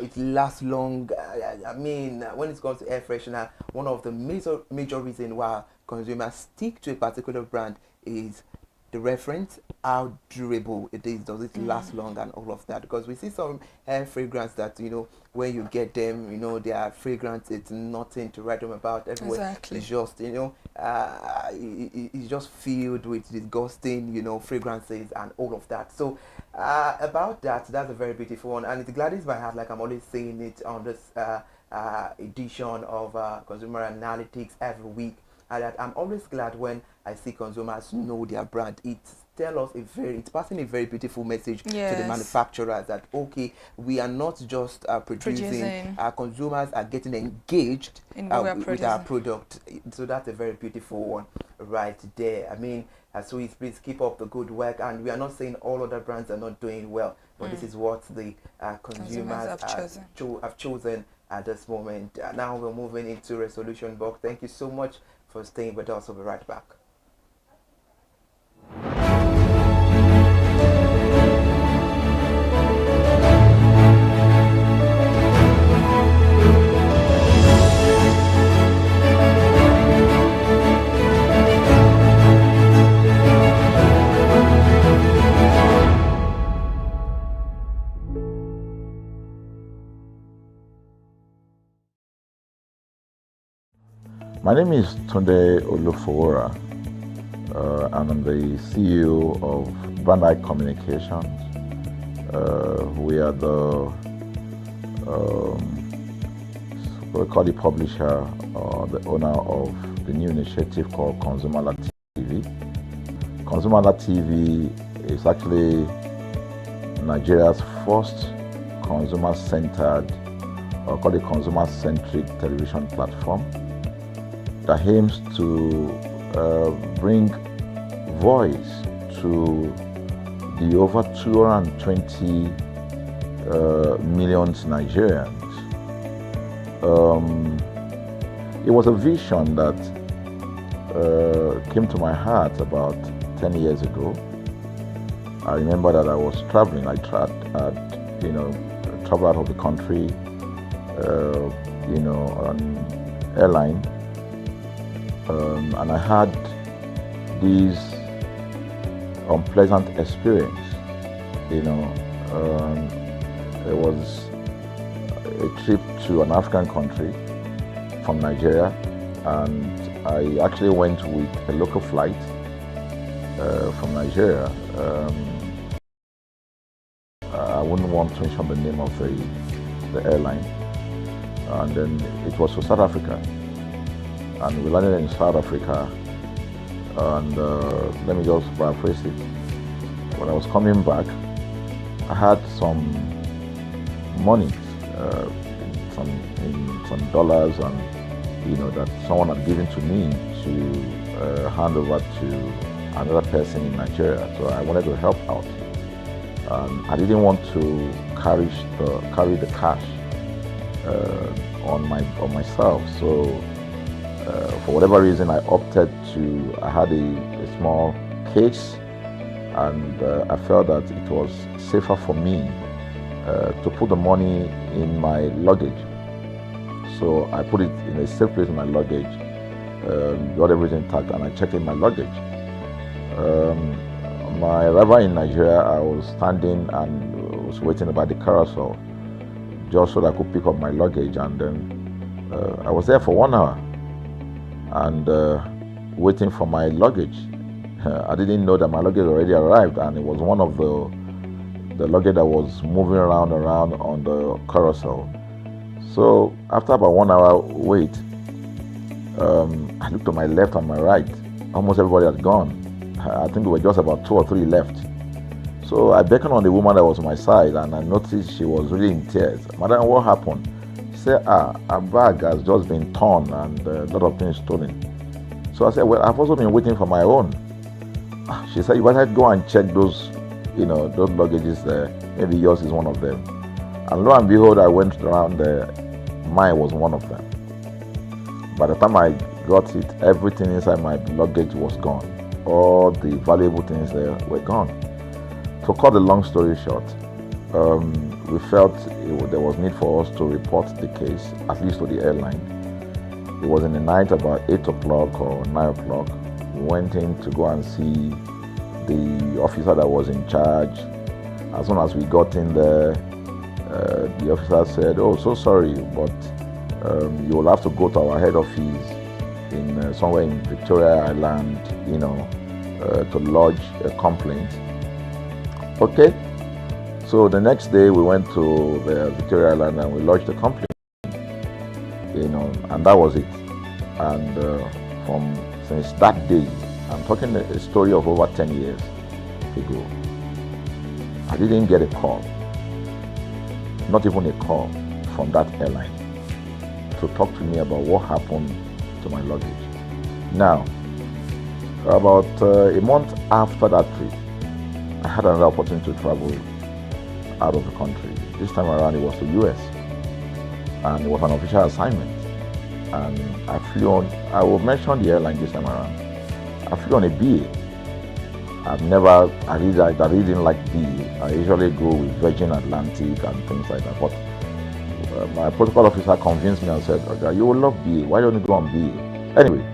it lasts long. I mean, when it comes to air freshener, one of the major reason why consumers stick to a particular brand is the reference, how durable it is, does it last long, and all of that. Because we see some air fragrance that, when you get them, their fragrance, it's nothing to write home about. Everywhere Exactly. it's just, it's just filled with disgusting, fragrances and all of that. So about that, that's a very beautiful one, and it gladdens my heart, like I'm always saying it on this edition of Consumer Analytics every week. And that I'm always glad when I see consumers know their brand. It's passing a very beautiful message to the manufacturers that, okay, we are not just producing, our consumers are getting engaged with our product. So that's a very beautiful one right there. I mean, so please keep up the good work. And we are not saying all other brands are not doing well, but this is what the consumers have chosen at this moment. Now we're moving into Resolution Box. Thank you so much for staying with us. We'll be right back. My name is Tunde Olufowora, and I'm the CEO of Brand Eye Communications. We are we call the publisher or the owner of the new initiative called ConsumerHallaTV. ConsumerHallaTV is actually Nigeria's first consumer-centered, or call it consumer-centric television platform that aims to bring voice to the over 220 million Nigerians. It was a vision that came to my heart about 10 years ago. I remember that I was traveling. I traveled out of the country, on airline. And I had this unpleasant experience. It was a trip to an African country from Nigeria, and I actually went with a local flight from Nigeria. I wouldn't want to mention the name of the airline, and then it was to South Africa. And we landed in South Africa, and let me just paraphrase it. When I was coming back, I had some money, some dollars, and that someone had given to me to hand over to another person in Nigeria. So I wanted to help out, and I didn't want to carry the cash on myself. So. For whatever reason, I had a small case, and I felt that it was safer for me to put the money in my luggage. So I put it in a safe place in my luggage, got everything intact, and I checked in my luggage. My arrival in Nigeria, I was standing and was waiting by the carousel just so that I could pick up my luggage, and then I was there for 1 hour. And waiting for my luggage. I didn't know that my luggage already arrived, and it was one of the luggage that was moving around on the carousel. So after about 1 hour wait, I looked to my left and my right. Almost everybody had gone. I think there were just about 2 or 3 left. So I beckoned on the woman that was on my side, and I noticed she was really in tears. Madam, what happened? Said, our bag has just been torn and a lot of things stolen. So I said, well, I've also been waiting for my own. She said, you better go and check those luggages there. Maybe yours is one of them. And lo and behold, I went around there. Mine was one of them. By the time I got it, everything inside my luggage was gone. All the valuable things there were gone. To cut the long story short, we felt there was need for us to report the case, at least to the airline. It was in the night, about 8 o'clock or 9 o'clock. We went in to go and see the officer that was in charge. As soon as we got in there, the officer said, "Oh, so sorry, but you will have to go to our head office in somewhere in Victoria Island, to lodge a complaint." Okay. So the next day we went to the Victoria Island and we lodged a complaint, and that was it. And since that day, I'm talking a story of over 10 years ago, I didn't get a call, not even a call from that airline to talk to me about what happened to my luggage. Now, about a month after that trip, I had another opportunity to travel out of the country. This time around it was to US, and it was an official assignment. And I flew on, I will mention the airline this time around. I flew on a BA. I really didn't like BA. I usually go with Virgin Atlantic and things like that. But my protocol officer convinced me and said, "Okay, you will love BA. Why don't you go on BA?" Anyway,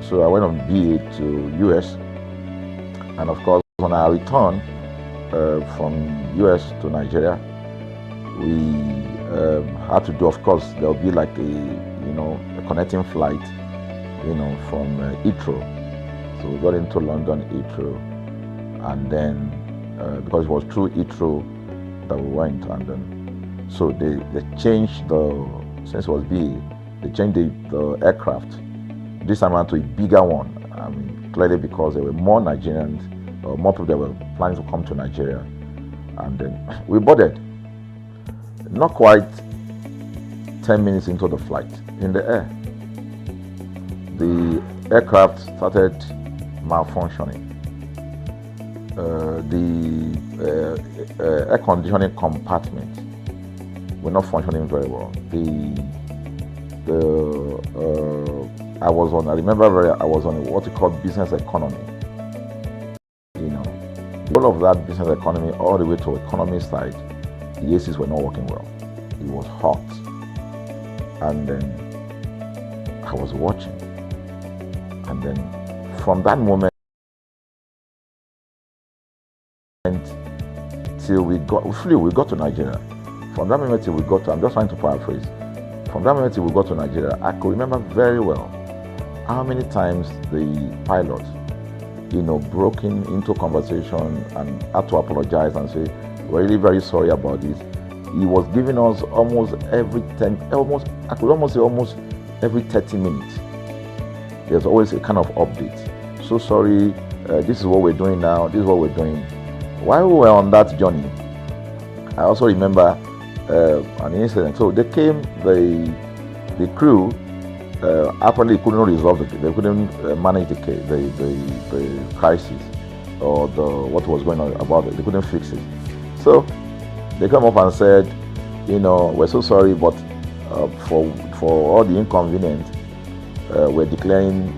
so I went on BA to US. And of course, when I returned from US to Nigeria, we had to do, of course, there will be like a connecting flight, from Heathrow. So we got into London Heathrow, and then because it was through Heathrow that we went, and then so they changed since it was BA, they changed the aircraft this time around to a bigger one. I mean, clearly because there were more Nigerians, or more people that were planning to come to Nigeria, and then we boarded. Not quite 10 minutes into the flight, in the air, the aircraft started malfunctioning. The air conditioning compartment were not functioning very well. I was on what you call business economy. All of that business economy, all the way to economy side, the ACs were not working well. It was hot. And then I was watching. And then from that moment till we got to Nigeria. From that moment till we got to, I'm just trying to paraphrase. From that moment till we got to Nigeria, I could remember very well how many times the pilot, broke into conversation and had to apologize and say, "We're really very sorry about this." He was giving us almost every 30 minutes. There's always a kind of update. "So sorry, this is what we're doing now, this is what we're doing." While we were on that journey, I also remember an incident. So they came, the crew apparently couldn't resolve it. They couldn't manage the crisis or what was going on about it. They couldn't fix it. So they come up and said, "We're so sorry, but for all the inconvenience, we're declaring,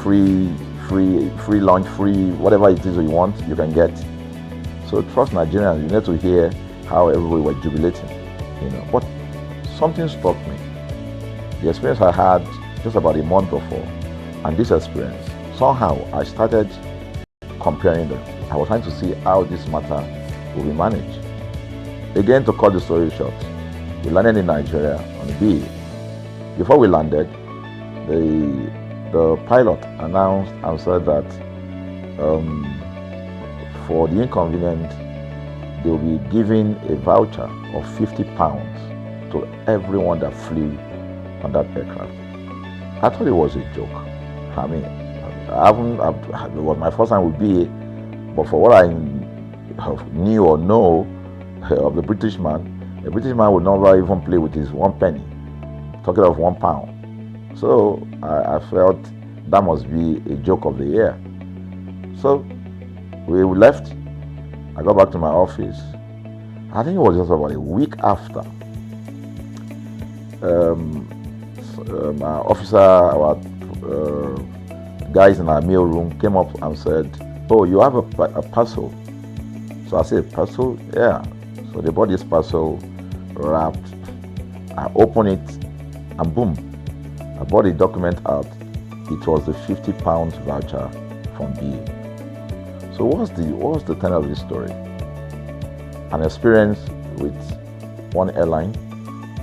free lunch, free whatever it is you want, you can get." So trust Nigerians, you need to hear how everybody were jubilating, But something struck me. The experience I had just about a month before, and this experience, somehow I started comparing them. I was trying to see how this matter will be managed. Again, to cut the story short, we landed in Nigeria on BA. Before we landed, the pilot announced and said that for the inconvenience, they will be giving a voucher of £50 to everyone that flew on that aircraft. I thought it was a joke. I mean, it was my first time with BA, but for what I knew or know of the British man would never even play with his 1 penny, talking of £1. So I felt that must be a joke of the year. So we left. I got back to my office. I think it was just about a week after. My officer, our guys in our mail room came up and said, "Oh, you have a parcel." So I said, "Parcel? Yeah." So they bought this parcel wrapped. I opened it and boom, I bought the document out. It was the £50 voucher from BA. So what's the tenor of this story? An experience with one airline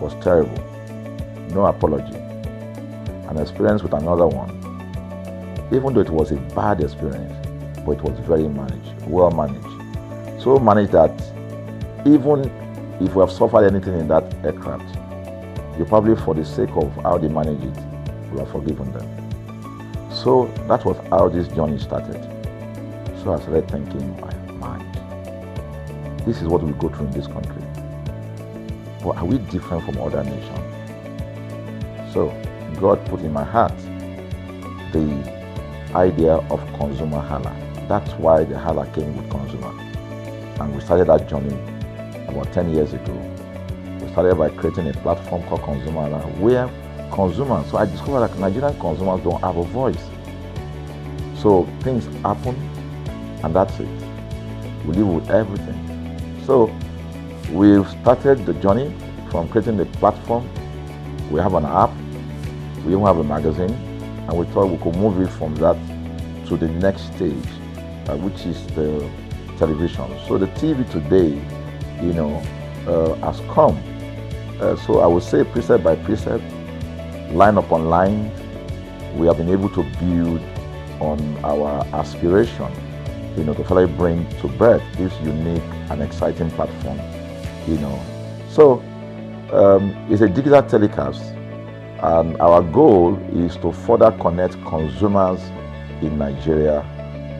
was terrible. No apology. An experience with another one, even though it was a bad experience, but it was very well managed. So managed that even if we have suffered anything in that aircraft, you probably, for the sake of how they manage it, will have forgiven them. So that was how this journey started. So I started thinking, my mind, this is what we go through in this country. But are we different from other nations? So God put in my heart the idea of ConsumerHalla. That's why the Halla came with consumer. And we started that journey about 10 years ago. We started by creating a platform called ConsumerHalla, where consumers, so I discovered that Nigerian consumers don't have a voice. So things happen, and that's it. We live with everything. So we've started the journey from creating the platform. We have an app, we even have a magazine, and we thought we could move it from that to the next stage, which is the television. So the TV today, has come. So I would say precept by precept, line upon line, we have been able to build on our aspiration, to finally bring to birth this unique and exciting platform, So it's a digital telecast, and our goal is to further connect consumers in Nigeria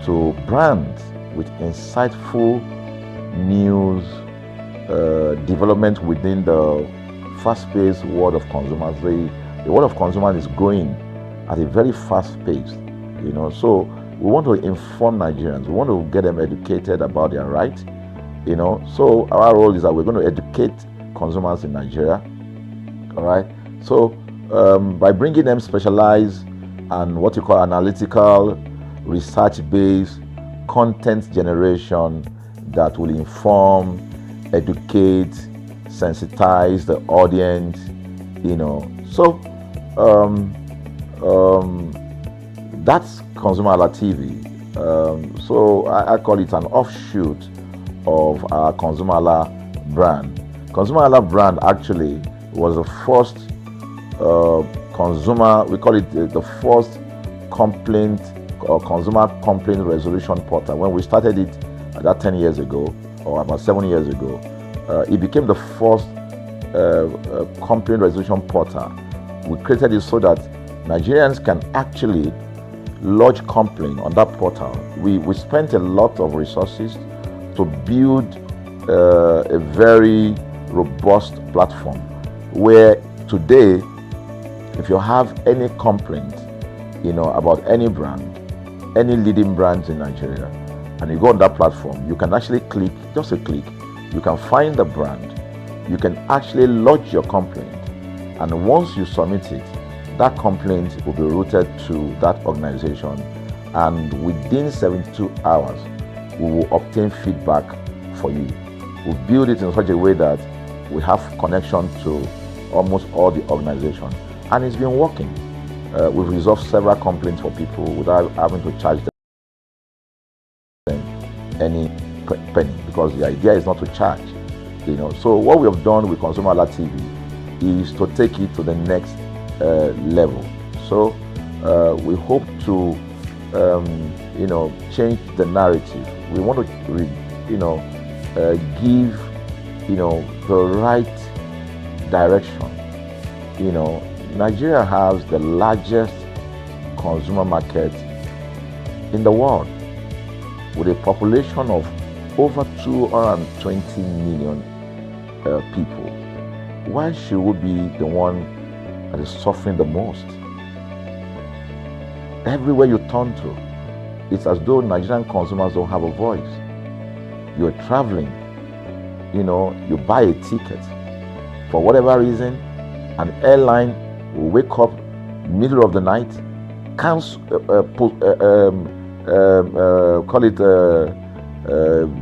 to brands with insightful news, development within the fast-paced world of consumers. The world of consumers is growing at a very fast pace, So we want to inform Nigerians. We want to get them educated about their rights, So our role is that we're going to educate consumers in Nigeria, all right? So by bringing them specialized and what you call analytical, research-based content generation that will inform, educate, sensitize the audience, So that's ConsumerHallaTV. So I call it an offshoot of our ConsumerHalla brand. ConsumerHalla brand actually was the first we call it the first complaint or consumer complaint resolution portal. When we started it about 10 years ago, or about 7 years ago, it became the first complaint resolution portal. We created it so that Nigerians can actually lodge complaint on that portal. We spent a lot of resources to build a very robust platform where today, if you have any complaint, about any brand, any leading brands in Nigeria, and you go on that platform, you can actually click, just a click, you can find the brand, you can actually lodge your complaint, and once you submit it, that complaint will be routed to that organization, and within 72 hours, we will obtain feedback for you. We build it in such a way that we have connection to almost all the organizations, and it's been working. We've resolved several complaints for people without having to charge them any penny, because the idea is not to charge. So what we have done with ConsumerHallaTV is to take it to the next level. So we hope to change the narrative. We want to give the right direction. Nigeria has the largest consumer market in the world, with a population of over 220 million people. Why should we be the one that is suffering the most? Everywhere you turn to, it's as though Nigerian consumers don't have a voice. You're traveling, you buy a ticket. For whatever reason, an airline will wake up middle of the night,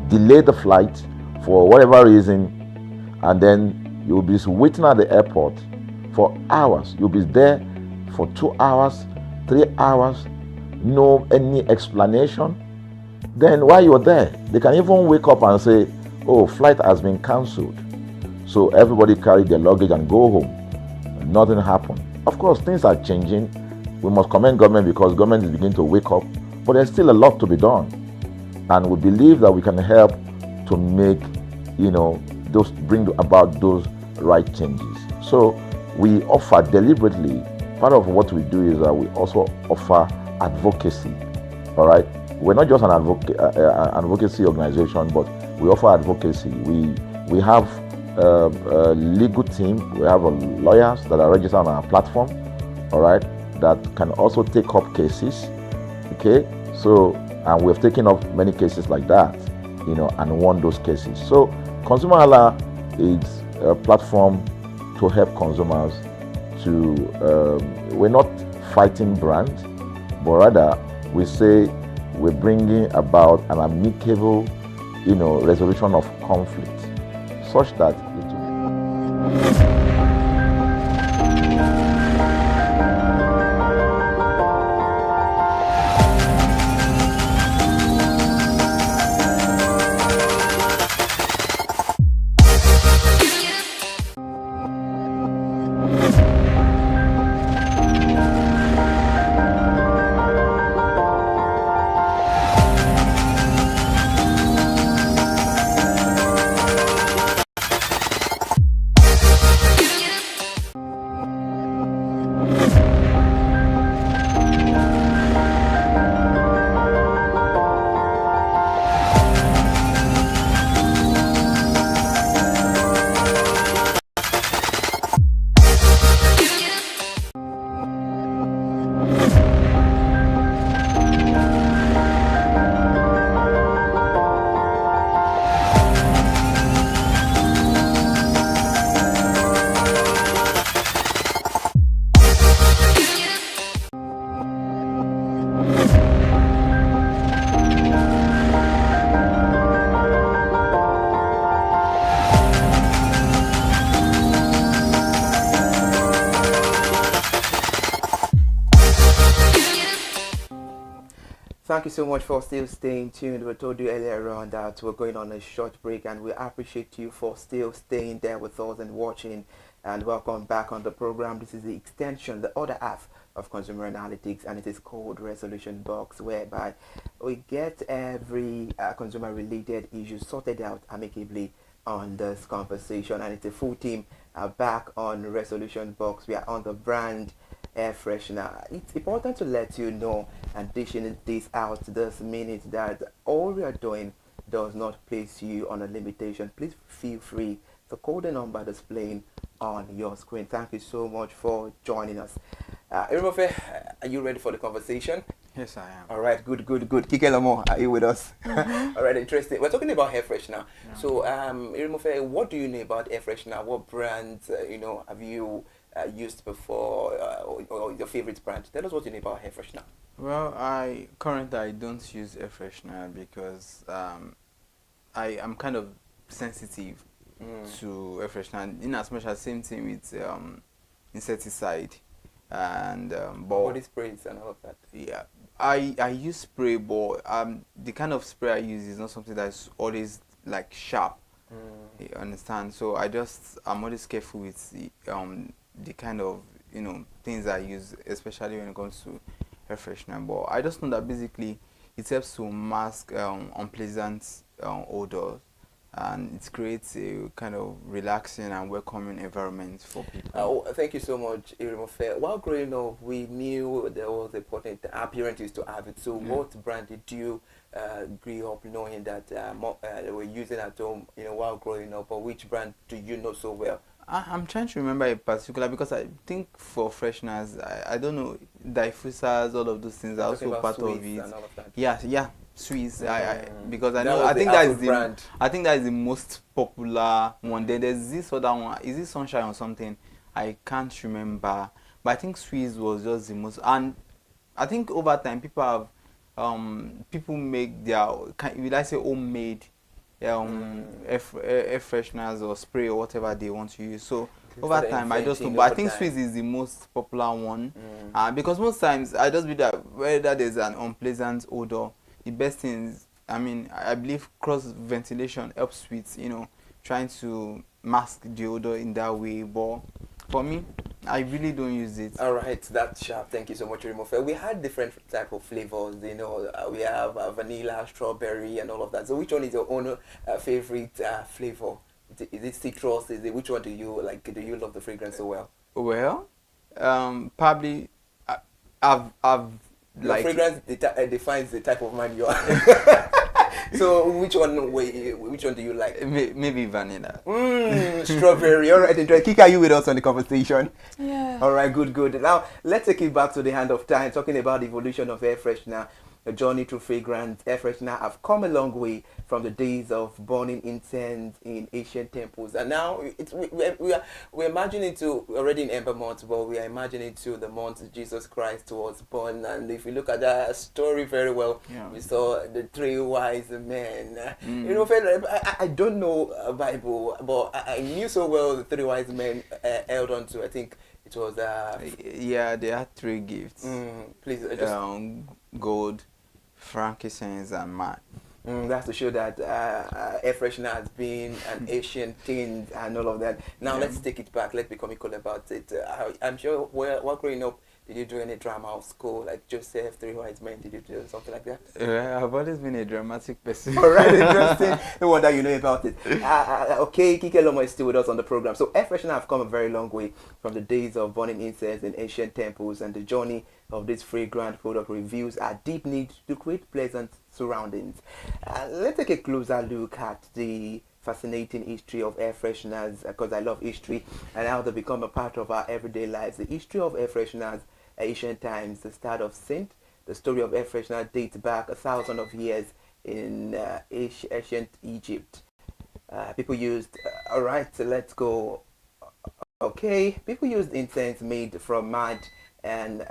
delay the flight for whatever reason, and then you'll be waiting at the airport for hours. You'll be there for 2 hours, 3 hours, no any explanation. Then while you're there, they can even wake up and say, oh, flight has been cancelled. So everybody carry their luggage and go home. Nothing happened. Of course, things are changing. We must commend government because government is beginning to wake up, but there's still a lot to be done. And we believe that we can help to make, those bring about those right changes. So we offer deliberately, part of what we do is that we also offer advocacy. All right. We're not just an advocacy organization, but we offer advocacy. We have a legal team. We have lawyers that are registered on our platform, all right, that can also take up cases. Okay, so and we've taken up many cases like that, and won those cases. So ConsumerHalla is a platform to help consumers to. We're not fighting brands, but rather we say we're bringing about an amicable, resolution of conflict, such that it will. Thank you so much for still staying tuned. We told you earlier on that we're going on a short break, and we appreciate you for still staying there with us and watching. And welcome back on the program. This is the extension, the other half of Consumer Analytics, and it is called Resolution Box, whereby we get every consumer-related issue sorted out amicably on this conversation. And it's a full team back on Resolution Box. We are on the brand air freshener. It's important to let you know and dishing this out this minute that all we are doing does not place you on a limitation. Please feel free to call the number displaying on your screen. Thank you so much for joining us. Irimofe, are you ready for the conversation? Yes, I am. All right, good. Kike Lomo, are you with us? All right, interesting. We're talking about air freshener. Yeah. So, Irimofe, what do you know about air freshener? What brands, have you used before, or your favorite brand? Tell us what you know about air freshener. Well, I don't use air freshener because I am kind of sensitive to air freshener. In as much as same thing with insecticide and body sprays and all of that. Yeah, I use spray, but the kind of spray I use is not something that's always like sharp. You understand? So I'm always careful with the kind of things I use, especially when it comes to air freshener. But I just know that basically it helps to mask unpleasant odors, and it creates a kind of relaxing and welcoming environment for people. Thank you so much, Irimofe. While growing up, we knew there was important. Our parents used to have it. So, what brand did you grow up knowing that they were using at home? While growing up, or which brand do you know so well? I'm trying to remember a particular, because I think for fresheners, I don't know, diffusers, all of those things are also part of it. And all of that. Yeah, Swiss. Because I know, I think that is the most popular one. Then there's this other one. Is it Sunshine or something? I can't remember. But I think Swiss was just the most. And I think over time people have people make their, will I say, homemade air fresheners or spray or whatever they want to use. So over Started time, I just know. inventing But I over think time. Swiss is the most popular one, because most times I just be that whether there's an unpleasant odor, the best thing is, I mean, I believe cross ventilation helps with trying to mask the odor in that way. But for me, I really don't use it. All right, that's sharp. Thank you so much, Rimofe. We had different type of flavors. We have vanilla, strawberry, and all of that. So, which one is your own favorite flavor? Is it citrus? Which one do you like? Do you love the fragrance so well? Well, probably I've Your like fragrance defines the type of man you are. So, which one do you like? maybe vanilla. Strawberry. All right, enjoy. Kika, are you with us on the conversation? Yeah. All right, good. Now, let's take it back to the hand of time, talking about the evolution of air freshener, the journey to fragrance. Air freshener have come a long way from the days of burning incense in ancient temples. And now, we're imagining to, already in Ember month, but we are imagining to the month Jesus Christ was born. And if you look at that story very well, we saw the three wise men. I don't know Bible, but I knew so well the three wise men held on to, I think, it was yeah, they had three gifts. Please Gold, frankincense, and myrrh. That's to show that air freshener has been an ancient thing and all of that. Now let's take it back. Let's be comical about it. I'm sure while growing up, did you do any drama of school, like Joseph, Three Wise Men? Did you do something like that? I've always been a dramatic person. All right, interesting. No wonder you know about it. Okay, Kike Lomo is still with us on the program. So air freshener have come a very long way from the days of burning incense in ancient temples, and the journey of this fragrant product reveals our deep need to create pleasant surroundings. Let's take a closer look at the fascinating history of air fresheners, because I love history and how they become a part of our everyday lives. The history of air fresheners, ancient times, the start of scent. The story of air freshener dates back 1,000 of years in ancient Egypt. People used, all right, so let's go. Okay, people used incense made from mud and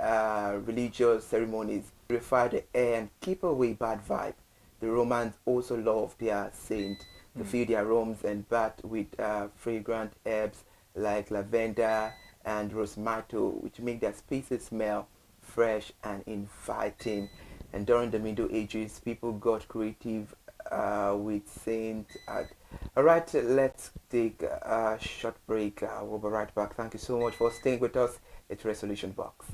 religious ceremonies, purify the air and keep away bad vibe. The Romans also loved their saint to fill their rooms and bath with fragrant herbs like lavender and rosmato, which make their spaces smell fresh and inviting. And during the Middle Ages, people got creative with saint art. All right, let's take a short break. We'll be right back. Thank you so much for staying with us. It's Resolution Box.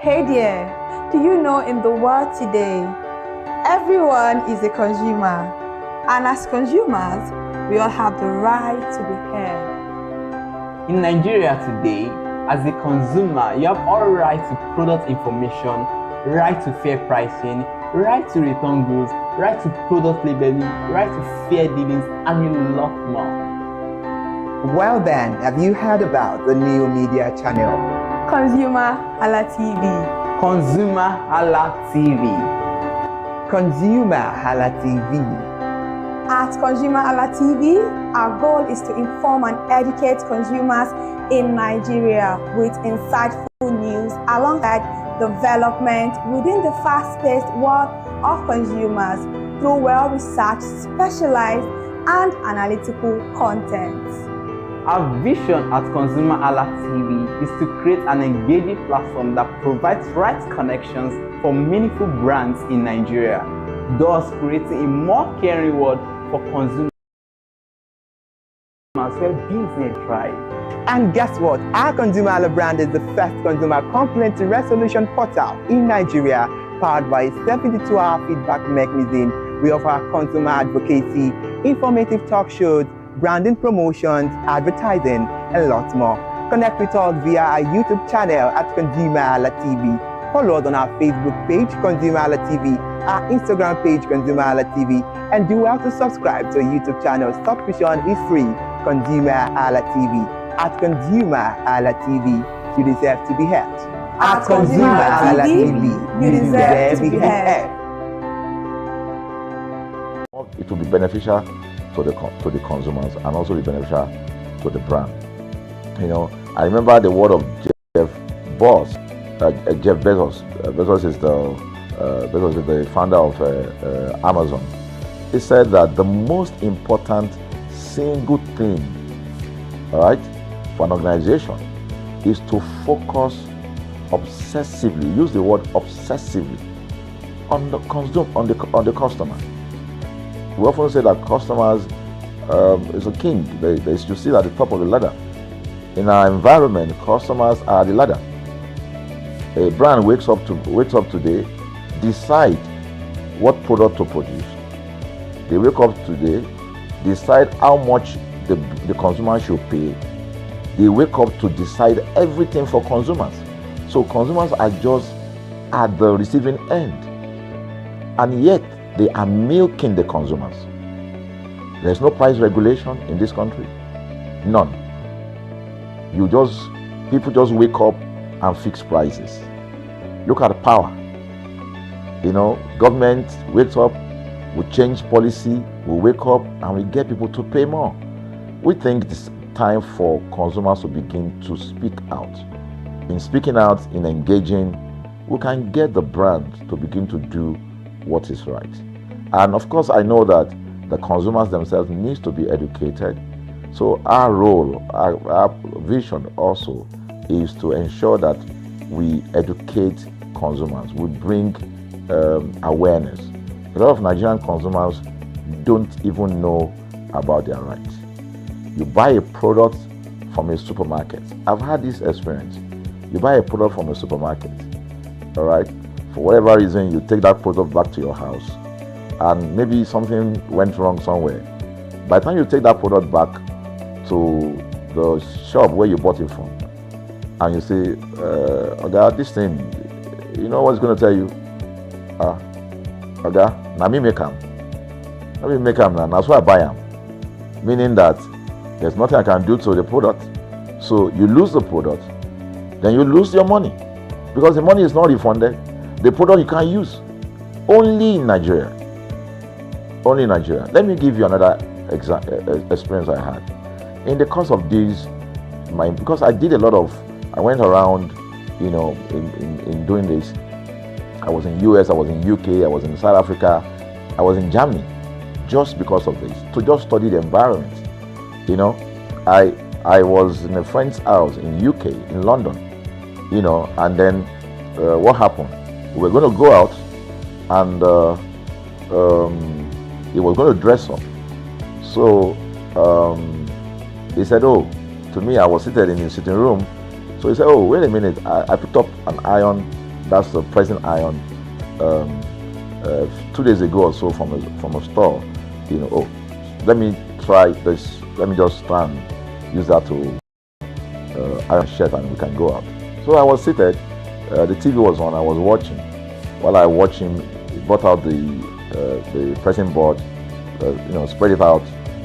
Hey there, do you know in the world today, everyone is a consumer, and as consumers, we all have the right to be heard. In Nigeria today, as a consumer, you have all right to product information, right to fair pricing, right to return goods, right to product labeling, right to fair dealings, and a lot more. Well then, have you heard about the new media channel? ConsumerHallaTV. ConsumerHallaTV. ConsumerHallaTV. At ConsumerHallaTV, our goal is to inform and educate consumers in Nigeria with insightful news alongside development within the fast-paced world of consumers through well-researched, specialized, and analytical content. Our vision at ConsumerHallaTV is to create an engaging platform that provides right connections for meaningful brands in Nigeria, thus creating a more caring world for consumers where business thrive. And guess what? Our ConsumerHalla brand is the first consumer complaint resolution portal in Nigeria, powered by a 72-hour feedback mechanism. We offer consumer advocacy, informative talk shows, branding promotions, advertising, and lots more. Connect with us via our YouTube channel at ConsumerHallaTV. Follow us on our Facebook page, ConsumerHallaTV, our Instagram page, ConsumerHallaTV, and do well to subscribe to our YouTube channel. Subscription is free. ConsumerHallaTV. At ConsumerHallaTV, you deserve to be heard. At ConsumerHallaTV, you deserve to be heard. It will be beneficial to the consumers and also be beneficial to the brand. You know, I remember the word of Jeff Bezos. Bezos is the founder of Amazon. He said that the most important single thing, all right, for an organization is to focus obsessively, use the word obsessively, on the customer. We often say that customers is a king. They should sit at the top of the ladder. In our environment, customers are the ladder. A brand wakes up today, decide what product to produce. They wake up today, decide how much the consumer should pay. They wake up to decide everything for consumers. So consumers are just at the receiving end, and yet they are milking the consumers. There's no price regulation in this country, none. People just wake up and fix prices. Look at the power. You know, government wakes up, we change policy, we wake up and we get people to pay more. We think it's time for consumers to begin to speak out. In speaking out, in engaging, we can get the brand to begin to do what is right. And of course, I know that the consumers themselves need to be educated. So our role, our vision also is to ensure that we educate consumers. We bring awareness. A lot of Nigerian consumers don't even know about their rights. You buy a product from a supermarket. I've had this experience. You buy a product from a supermarket, all right? For whatever reason, you take that product back to your house, and maybe something went wrong somewhere. By the time you take that product back to the shop where you bought it from, and you say, "Oga, this thing, you know what's going to tell you? Oga, na me make am. Na me make am now. That's why I buy am." Meaning that there's nothing I can do to the product. So you lose the product, then you lose your money, because the money is not refunded. The product you can't use. Only in Nigeria. Only in Nigeria. Let me give you another experience I had. In the course of this, because I went around, you know, in doing this. I was in US, I was in UK, I was in South Africa, I was in Germany, just because of this, to just study the environment. You know, I was in a friend's house in UK, in London, you know, and then what happened? We were going to go out, and he was going to dress up. So he said, "Oh," to me, I was seated in his sitting room. So he said, "Oh, wait a minute, I picked up an iron, that's the pressing iron, 2 days ago or so from a store. You know, oh, let me try this. Let me just try and use that to iron shirt, and we can go out." So I was seated. The TV was on. I was watching. While I watched him, he brought out the pressing board, you know, spread it out,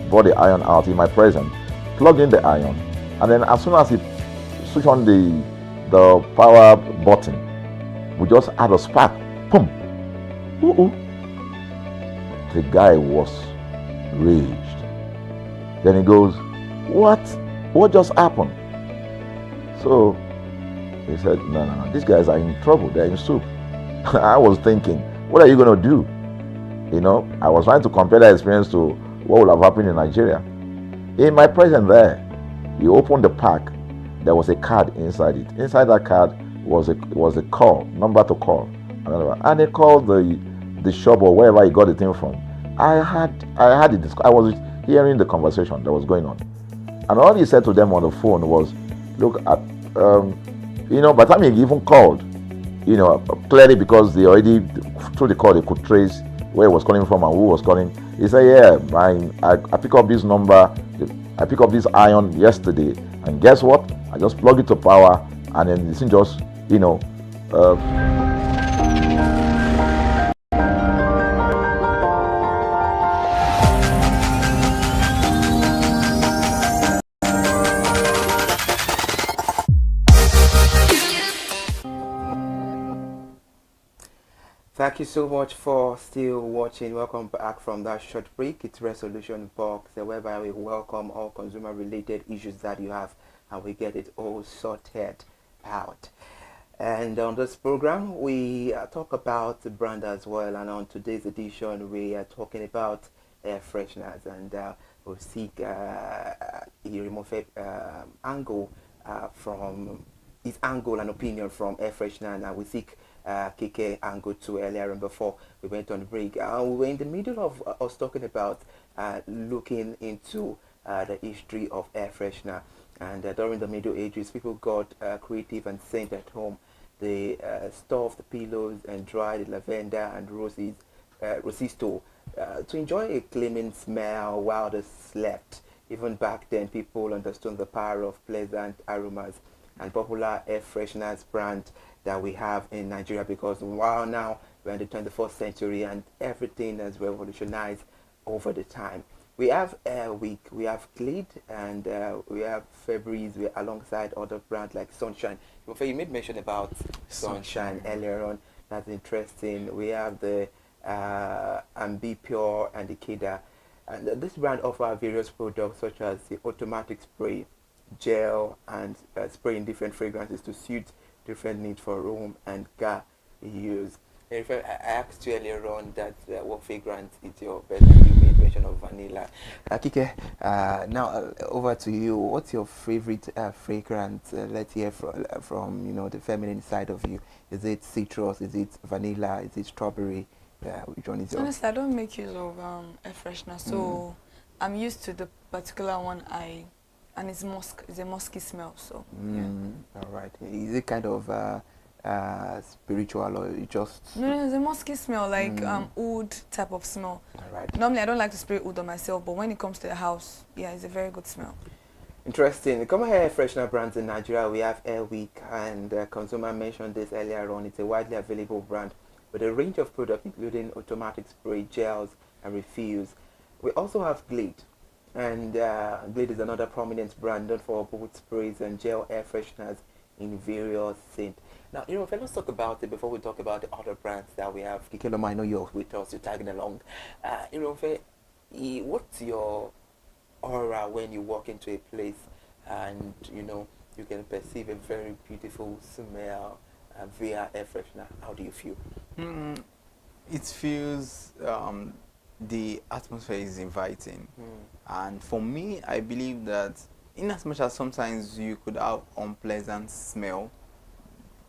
brought the iron out in my presence, plugged in the iron, and then as soon as he switched on the power button, we just had a spark. Boom! Ooh. The guy was raged. Then he goes, "What? What just happened?" So he said, No, these guys are in trouble. They're in soup. I was thinking, what are you going to do? You know, I was trying to compare that experience to what would have happened in Nigeria. In my presence there, You open the pack, there was a card inside it. Inside that card was a call, number to call. And they called the shop or wherever he got the thing from. I was hearing the conversation that was going on. And all he said to them on the phone was, look at, by the time he even called, clearly because they already, through the call, they could trace where he was calling from and who was calling. He said, yeah, I pick up this number, I pick up this iron yesterday, and guess what? I just plug it to power, and then this thing just, Thank you so much for still watching. Welcome back from that short break. It's Resolution Box, whereby we welcome all consumer-related issues that you have, and we get it all sorted out. And on this program, we talk about the brand as well. And on today's edition, we are talking about air fresheners, and we'll seek a angle from his angle and opinion from air freshener, and we seek KK angle to earlier and before we went on break. We were in the middle of us talking about looking into the history of air freshener, and during the Middle Ages, people got creative and sent at home. They stuffed the pillows and dried the lavender and roses, rosisto, to enjoy a cleaning smell while they slept. Even back then, people understood the power of pleasant aromas and popular air fresheners brand that we have in Nigeria, because while now we're in the 21st century and everything has revolutionized over the time. We have Air Week, we have Glade, and we have Febreze alongside other brands like Sunshine. You made mention about Sunshine earlier on. That's interesting. We have the Ambi Pure and the Keda. And this brand offers various products such as the automatic spray, gel, and spray in different fragrances to suit different needs for room and car use. I asked you earlier on that what fragrance is your best. You made mention of vanilla. Kike, now over to you. What's your favorite fragrance? Let's hear from the feminine side of you. Is it citrus? Is it vanilla? Is it strawberry? Which one is yours? Honestly, I don't make use of air freshener, so I'm used to the particular one and it's musk. It's a musky smell. So yeah. All right. Is it kind of spiritual, or you just? No, it's a musky smell, like oud type of smell. All right. Normally, I don't like to spray oud on myself, but when it comes to the house, yeah, it's a very good smell. Interesting. Common air freshener brands in Nigeria, we have Air Week, and Consumer mentioned this earlier on. It's a widely available brand with a range of products including automatic spray, gels, and refills. We also have Glade. And Glade is another prominent brand known for both sprays and gel air fresheners in various scents. Now, let's talk about it before we talk about the other brands that we have. Kikeloma, I know you're with us, you're tagging along. What's your aura when you walk into a place and, you can perceive a very beautiful smell via air freshener? How do you feel? It feels... the atmosphere is inviting, and for me, I believe that in as much as sometimes you could have unpleasant smell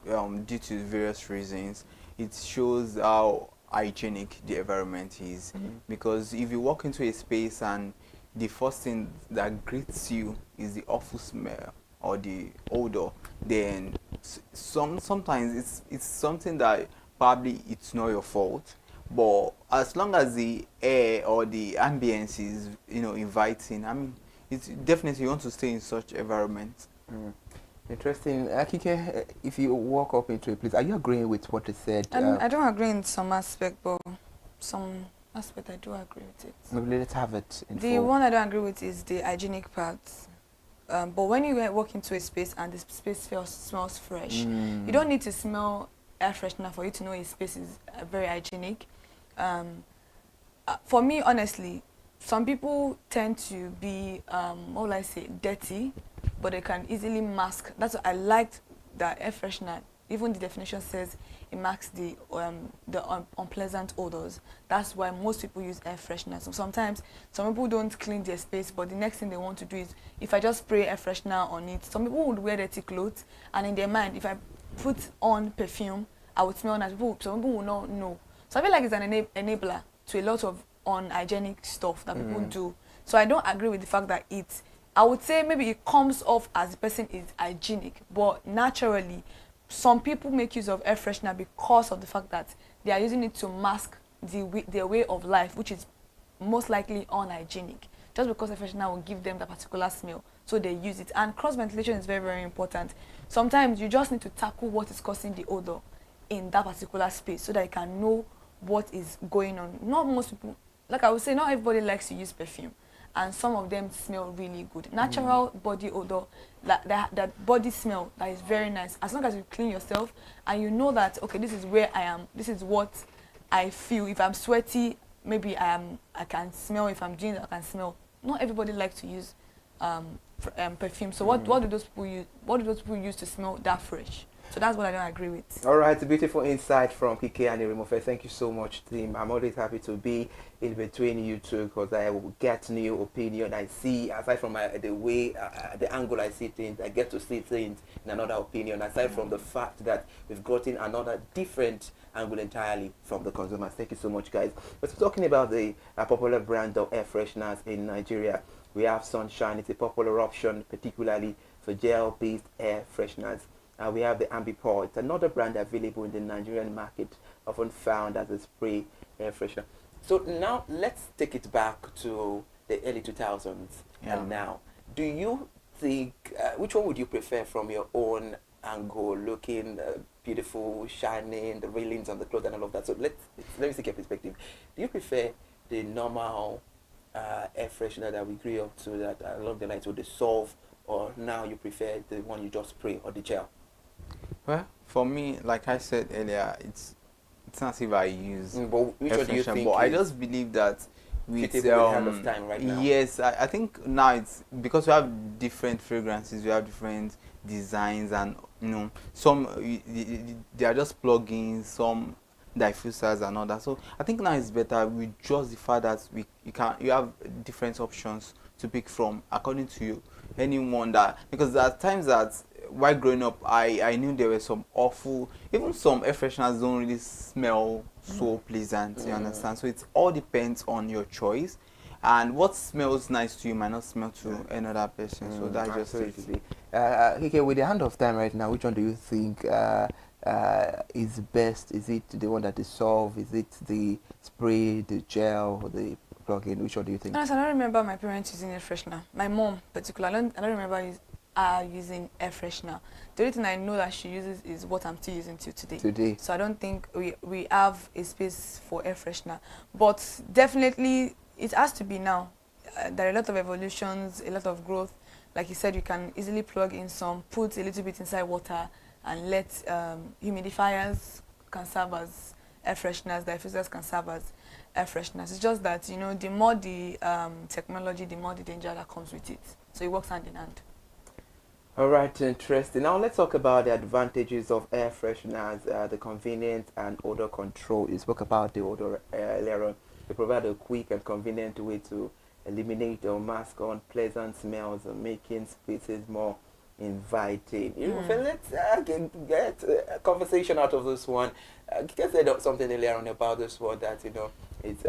due to various reasons, it shows how hygienic the environment is. Because if you walk into a space and the first thing that greets you is the awful smell or the odor, then sometimes it's something that probably it's not your fault. But as long as the air or the ambience is, inviting, I mean, it's definitely you want to stay in such environment. Interesting. Akike, if you walk up into a place, are you agreeing with what they said? I don't agree in some aspect, but some aspect I do agree with it. Maybe let's have it. The one I don't agree with is the hygienic part. But when you walk into a space and the space smells fresh, you don't need to smell air freshener for you to know a space is very hygienic. For me, honestly, some people tend to be, what will I say, dirty, but they can easily mask. That's what I liked, that air freshener even the definition says it marks the unpleasant odors. That's why most people use air fresheners. So sometimes some people don't clean their space, but the next thing they want to do is, if I just spray air freshener on it, some people would wear dirty clothes, and in their mind, if I put on perfume, I would smell nice. Some people will not know. So I feel like it's an enabler to a lot of unhygienic stuff that people do. So I don't agree with the fact that I would say maybe it comes off as the person is hygienic, but naturally, some people make use of air freshener because of the fact that they are using it to mask their way of life, which is most likely unhygienic. Just because air freshener will give them that particular smell, so they use it. And cross ventilation is very, very important. Sometimes you just need to tackle what is causing the odor in that particular space, so that you can know what is going on. Not most people, like I would say, not everybody likes to use perfume, and some of them smell really good. Natural body odor, that body smell, that is very nice. As long as you clean yourself and you know that, okay, this is where I am, this is what I feel. If I'm sweaty, maybe I can smell. If I'm doing that, I can smell. Not everybody likes to use perfume. So what do those people use? What do those people use to smell that fresh? So that's what I don't agree with. All right, a beautiful insight from Kike and Irimofe. Thank you so much, team. I'm always happy to be in between you two, because I will get new opinion. I see, aside from the way, the angle I see things, I get to see things in another opinion, aside from the fact that we've gotten another different angle entirely from the consumers. Thank you so much, guys. We're talking about the popular brand of air fresheners in Nigeria. We have Sunshine. It's a popular option, particularly for gel-based air fresheners. We have the Ambipore. It's another brand available in the Nigerian market, often found as a spray air freshener. So now let's take it back to the early 2000s and now. Do you think, which one would you prefer from your own angle, looking beautiful, shining, the railings on the clothes and all of that? So let me take your perspective. Do you prefer the normal air freshener that we grew up to, that along the lines with the Solve, or now you prefer the one you just spray, or the gel? Well, for me, like I said earlier, it's not as if I use but which one do you think? But I just believe that with hand of time right now. Yes, I think now it's because we have different fragrances, we have different designs, and some they are just plugins, some diffusers and all that. So I think now it's better with just the fact that you have different options to pick from according to you. Anyone that, because there are times that while growing up, I knew there were some awful, even some air fresheners don't really smell so pleasant, you understand? So it all depends on your choice, and what smells nice to you might not smell to another person. So that's just it. Okay, with the hand of time right now, which one do you think is best? Is it the one that dissolve? Is it the spray, the gel, or the plug-in? Which one do you think? Honestly, I don't remember my parents using air freshener. My mom, particularly, I don't remember using air freshener. The only thing I know that she uses is what I'm still using till today. So I don't think we have a space for air freshener. But definitely, it has to be now. There are a lot of evolutions, a lot of growth. Like you said, you can easily plug in some, put a little bit inside water, and let humidifiers can serve as air fresheners, diffusers can serve as air fresheners. It's just that, the more the technology, the more the danger that comes with it. So it works hand in hand. All right, interesting. Now let's talk about the advantages of air fresheners, the convenience and odor control. You spoke about the odor earlier on. They provide a quick and convenient way to eliminate or mask unpleasant smells, making spaces more inviting. Let's get a conversation out of this one. You can say something earlier on about this one, that it's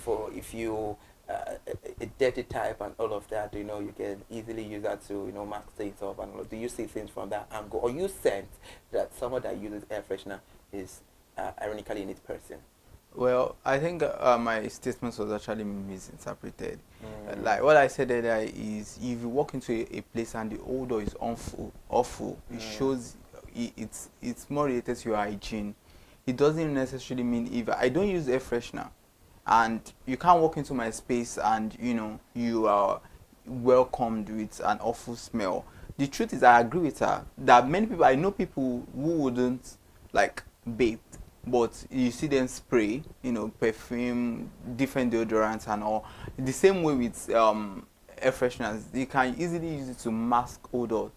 for if you a dirty type and all of that, you can easily use that to mask things up and all. Do you see things from that angle, or you sense that someone that uses air freshener is ironically in its person? Well, I think my statement was actually misinterpreted. Like what I said earlier is, if you walk into a place and the odor is awful, it shows it's more related to your hygiene. It doesn't necessarily mean if I don't use air freshener, and you can't walk into my space and you are welcomed with an awful smell. The truth is, I agree with her that many people, I know people who wouldn't like bathe, but you see them spray, perfume, different deodorants and all. The same way with air fresheners, you can easily use it to mask odor.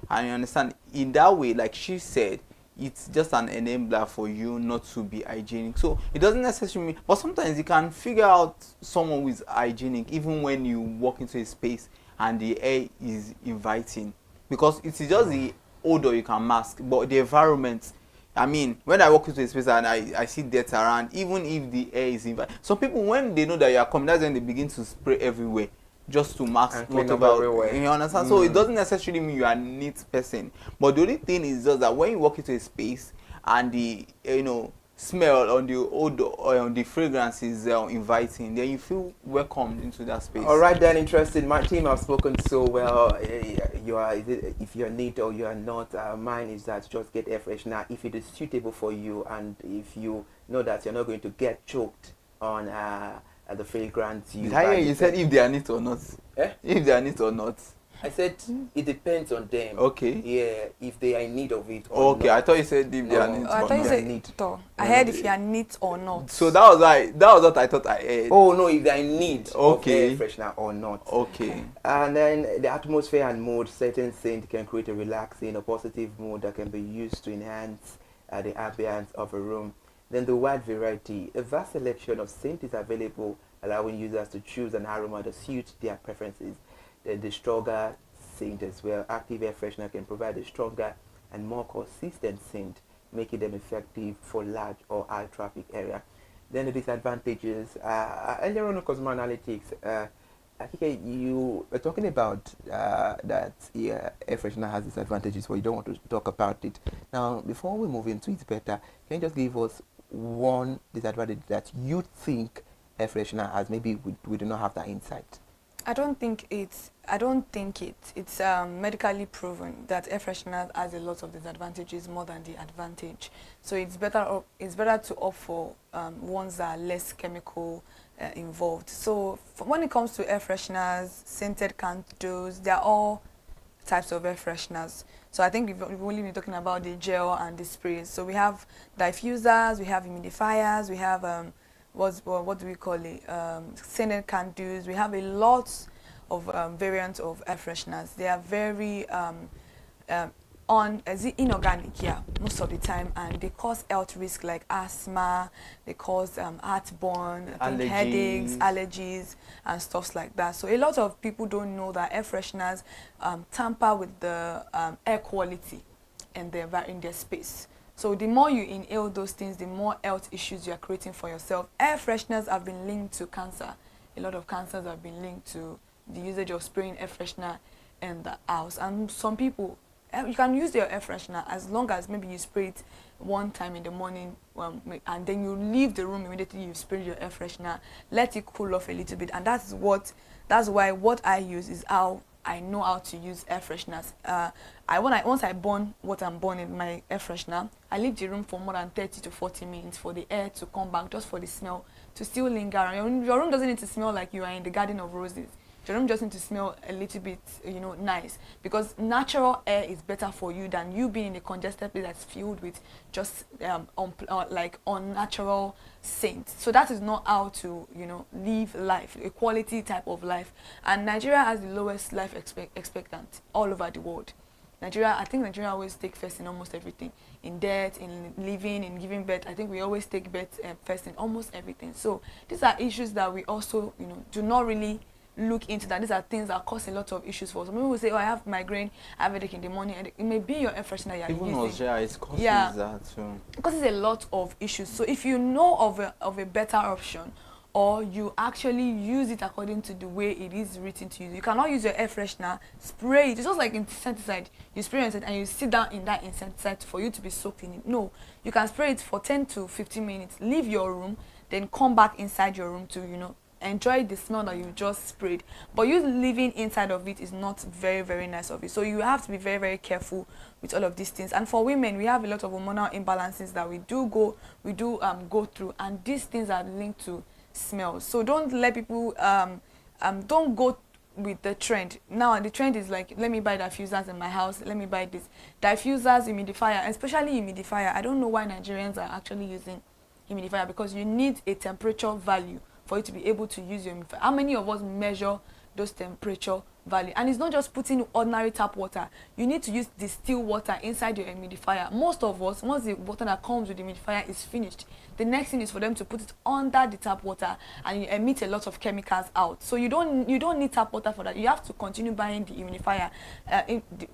And you understand, in that way, like she said, it's just an enabler for you not to be hygienic. So it doesn't necessarily mean, but sometimes you can figure out someone who is hygienic even when you walk into a space and the air is inviting, because it is just the odor you can mask, but the environment. I mean, when I walk into a space and I see dirt around, even if the air is inviting, some people, when they know that you are coming, that's when they begin to spray everywhere just to mask whatever. You understand? So it doesn't necessarily mean you are a neat person, but the only thing is just that when you walk into a space and the smell on the odor or on the fragrance is inviting, then you feel welcomed into that space. All right, then, interesting. My team have spoken so well. You are, if you're neat or you are not. Mine is that just get air freshener if it is suitable for you, and if you know that you're not going to get choked on the fragrance. You said if they are neat or not. If they are neat or not. I said it depends on them. Okay. Yeah, if they are in need of it or okay, not. I thought you said if they are neat or not. I thought you said neat. I heard if you are neat or not. So that was what I thought I heard. Oh no, if they are in need of air freshener or not. Okay. And then the atmosphere and mood, certain scent can create a relaxing or positive mood that can be used to enhance the ambience of a room. Then the wide variety, a vast selection of scent is available, allowing users to choose an aroma that suits their preferences. Then the stronger scent as well. Active air freshener can provide a stronger and more consistent scent, making them effective for large or high traffic area. Then the disadvantages. Earlier on Consumer Analytics, I think you were talking about that air freshener has disadvantages, but you don't want to talk about it. Now, before we move into it better, can you just give us one disadvantage that you think air freshener has? Maybe we do not have that insight. I don't think it's medically proven that air freshener has a lot of disadvantages more than the advantage. So it's better to opt for ones that are less chemical involved. So when it comes to air fresheners, scented candles, they are all types of air fresheners. So I think we've only been talking about the gel and the sprays. So we have diffusers, we have humidifiers, we have what do we call it? Scented candles. We have a lot of variants of air fresheners. They are very inorganic, yeah, most of the time, and they cause health risks like asthma. They cause heartburn, headaches, allergies, and stuff like that. So a lot of people don't know that air fresheners tamper with the air quality in their space. So the more you inhale those things, the more health issues you are creating for yourself. Air fresheners have been linked to cancer. A lot of cancers have been linked to the usage of spraying air freshener in the house. And some people, you can use your air freshener as long as maybe you spray it one time in the morning, and then you leave the room immediately you spray your air freshener. Let it cool off a little bit, and that's why what I use is how I know how to use air fresheners. Once I burn what I'm burning in my air freshener, I leave the room for more than 30 to 40 minutes for the air to come back, just for the smell to still linger. Your room doesn't need to smell like you are in the Garden of Roses. Your room just needs to smell a little bit, nice, because natural air is better for you than you being in a congested place that's filled with just unnatural scent. So that is not how to, live life, a quality type of life. And Nigeria has the lowest life expectancy all over the world. I think Nigeria always take first in almost everything. In death, in living, in giving birth. I think we always take birth first in almost everything. So these are issues that we also, do not really look into. That these are things that cause a lot of issues for us. Some people will say, oh, I have migraine, I have headache in the morning. And it may be your air freshener you're using. Even it causes that too. It causes a lot of issues. So if you know of a better option, or you actually use it according to the way it is written to use, you cannot use your air freshener, spray it. It's just like insecticide. You spray it and you sit down in that insecticide for you to be soaked in it. No, you can spray it for 10 to 15 minutes, leave your room, then come back inside your room to, enjoy the smell that you just sprayed. But you living inside of it is not very, very nice of it. So you have to be very, very careful with all of these things. And for women, we have a lot of hormonal imbalances that we do go through, and these things are linked to smells. So don't let people don't go with the trend. Now the trend is like, let me buy diffusers in my house, let me buy this diffusers, humidifier, especially humidifier. I don't know why Nigerians are actually using humidifier, because you need a temperature value for you to be able to use your humidifier. How many of us measure those temperature value. And it's not just putting ordinary tap water. You need to use distilled water inside your humidifier. Most of us, once the water that comes with the humidifier is finished, the next thing is for them to put it under the tap water, and you emit a lot of chemicals out. So you don't need tap water for that. You have to continue buying the humidifier,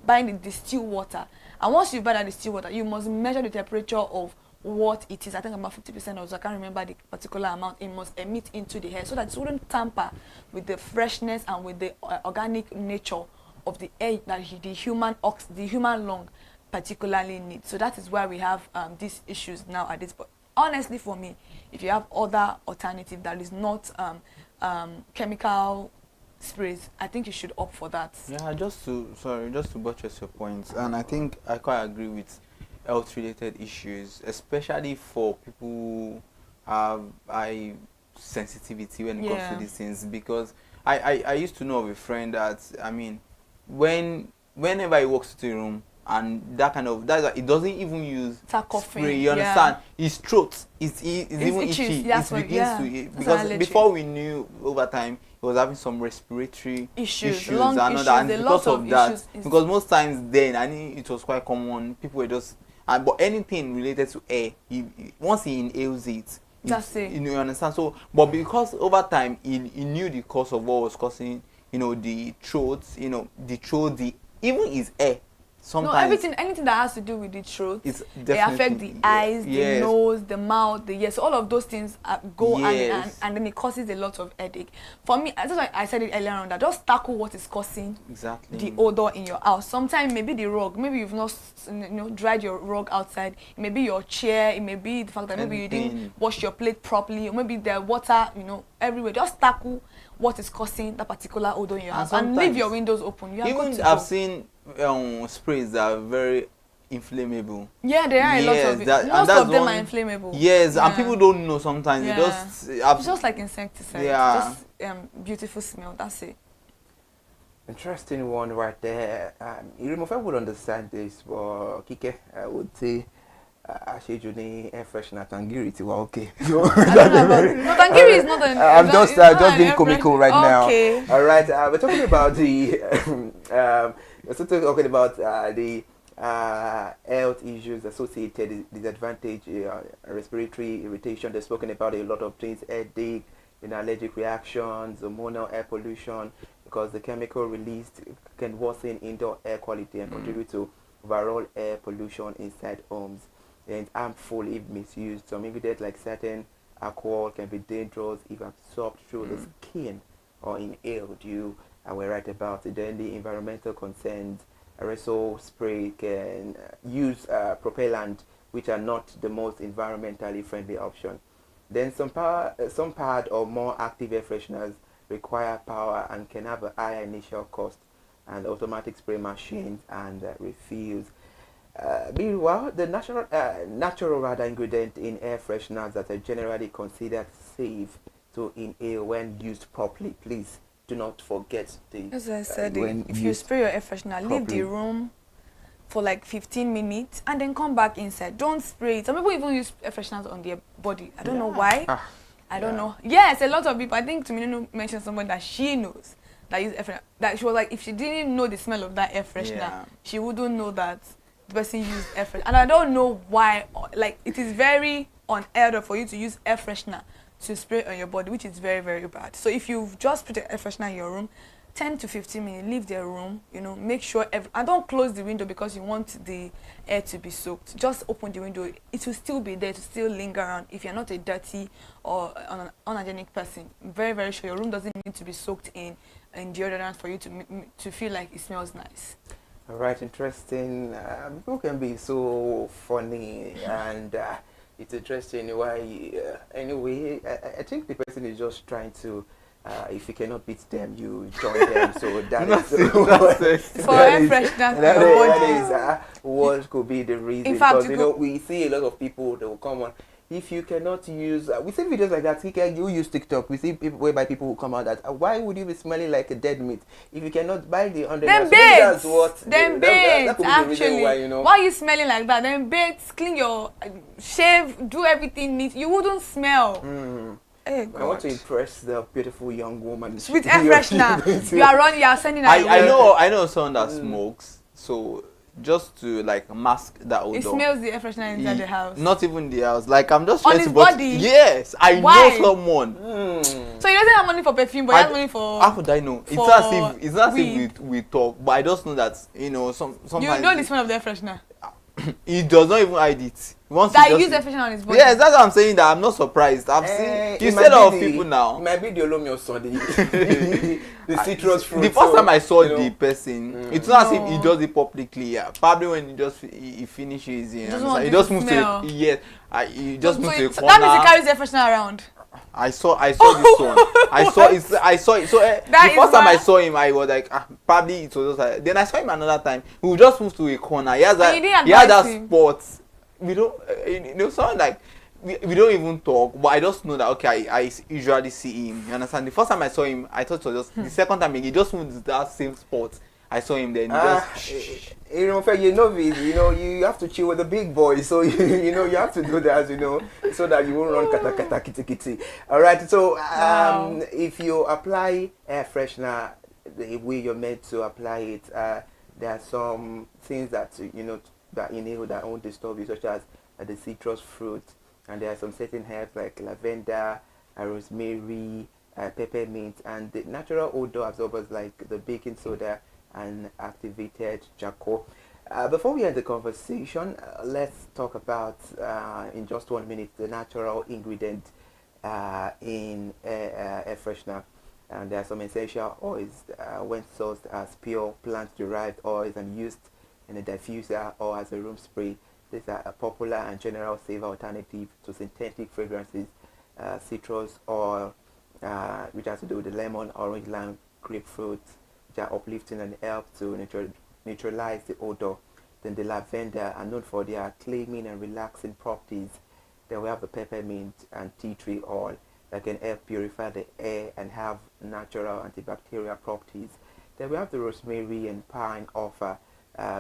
buying the distilled water. And once you buy that distilled water, you must measure the temperature of what it is. I think about 50% or so, I can't remember the particular amount. It must emit into the air so that it wouldn't tamper with the freshness and with the organic nature of the air that the human lung particularly needs. So that is why we have these issues now at this point. Honestly, for me, if you have other alternative that is not chemical sprays, I think you should opt for that. Yeah, just to buttress your points, and I think I quite agree with health-related issues, especially for people who have high sensitivity when it comes to these things. Because I used to know of a friend that, I mean, whenever he walks into a room, and it doesn't even use spray, you understand? His throat is even itchy. It begins to, because before we knew, over time he was having some respiratory issues and all that, and because of that, because most times then, I think it was quite common, people were just but anything related to air, once he inhales it, that's it. You understand? So, but because over time he knew the cause of what was causing, the throat, even his air. Sometimes anything that has to do with the throat, they affect the eyes, the nose, the mouth, the ears. So all of those things go and then it causes a lot of headache. For me, that's why I said it earlier on, that just tackle what is causing the odor in your house. Sometimes maybe the rug, maybe you've not dried your rug outside. It may be your chair. It may be the fact that maybe you didn't wash your plate properly, or maybe there's water, everywhere. Just tackle what is causing that particular odor in your house and leave your windows open. You are good to go. I've seen sprays that are very inflammable. Yeah, there are a lot of it. Most of them are inflammable. Yes, and people don't know sometimes. It's just like insecticide. Yeah. Just beautiful smell. That's it. Interesting one right there. Irimofe would understand this, but Kike, I would say, Ashejuni air freshener Tangiri to okay. I don't know about no, Tangiri is not an. I'm just being comical right now. Okay. All right. We're talking about the. We're still talking about the health issues associated, disadvantage, respiratory irritation. They've spoken about a lot of things: headache, allergic reactions, hormonal air pollution, because the chemical released can worsen indoor air quality and contribute to overall air pollution inside homes. And harmful if misused. Some ingredients like certain alcohol can be dangerous if absorbed through the skin or inhaled. You are right about it. Then the environmental concerns. Aerosol spray can use propellant, which are not the most environmentally friendly option. Then some part or more active air fresheners require power and can have a higher initial cost, and automatic spray machines and refills. Meanwhile, the natural ingredient in air fresheners that are generally considered safe to inhale when used properly. Please do not forget the. As I said, if you spray your air freshener, leave the room for like 15 minutes and then come back inside. Don't spray it. Some people even use air fresheners on their body. I don't know why. I don't know. Yes, a lot of people. I think Tuminu mentioned someone that she knows that uses air freshener. That she was like, if she didn't know the smell of that air freshener, she wouldn't know that the person used air freshener. And I don't know why. Like, it is very unheard of for you to use air freshener to spray on your body, which is very, very bad. So if you've just put an air freshener in your room, 10 to 15 minutes, leave the room, make sure and don't close the window because you want the air to be soaked. Just open the window. It will still be there, to still linger around if you're not a dirty or an unhygienic person. Very, very sure your room doesn't need to be soaked in deodorant for you to feel like it smells nice. All right, interesting. People can be so funny, and it's interesting why. Anyway, I think the person is just trying to. If you cannot beat them, you join them. So that is what could be the reason. In fact, because we see a lot of people that will come on. If you cannot use, we see videos like that. You use TikTok. We see whereby people will come out that why would you be smelling like a dead meat if you cannot buy the 100? Then that's what. Then that actually, why, why are you smelling like that? Then bathe, clean your, shave, do everything neat. You wouldn't smell. Hey, I want to God. impress the beautiful young woman. With air freshener, you are running, you are sending her I away. I know someone that smokes, so just to like mask that odor. It smells the air freshener inside the house. Not even the house. Like I'm just On trying his to. But body? yes, I Why? know someone. So he doesn't have money for perfume, but he has money for. How would I know? It's for not as weed. if we talk, but I just know that sometimes You know the smell of the air freshener. he does not even hide it. Once That he he just, used air freshener on his body. yes, that's what I'm saying. That I'm not surprised. I've seen you see a lot of people now. It might be the Olomio son, the citrus fruit. The first time I saw you know, the person, it's not as if he No. does it publicly. Yeah. Probably when he finishes, you Doesn't know, want he people just to moves smell. to yes, he just moves to a So corner. that means he carries air freshener around. I saw this one. I saw it. So the That is first time I why- saw him, I was like, probably it was just like. Then I saw him another time. He would just move to a corner. He has And you didn't he had that advise him? spot. We don't, someone like we don't even talk. But I just know that okay, I usually see him. You understand? The first time I saw him, I thought it was just the second time he just moved to that same spot. I saw him then. He just. you know, you have to chill with the big boys, so you have to do that, so that you won't run kata kata kitty kitty. All right, so Wow. if you apply air freshener the way you're meant to apply it, there are some things that that inhale that won't disturb you, such as the citrus fruit, and there are some certain herbs like lavender, rosemary, peppermint, and the natural odor absorbers like the baking soda and activated charcoal. Before we end the conversation, let's talk about in just 1 minute the natural ingredient in air freshener. And there are some essential oils when sourced as pure plant-derived oils and used in a diffuser or as a room spray. These are a popular and general safer alternative to synthetic fragrances. Citrus oil, which has to do with the lemon, orange, lime, grapefruit, which are uplifting and help to neutralize the odor. Then the lavender are known for their calming and relaxing properties. Then we have the peppermint and tea tree oil that can help purify the air and have natural antibacterial properties. Then we have the rosemary and pine offer,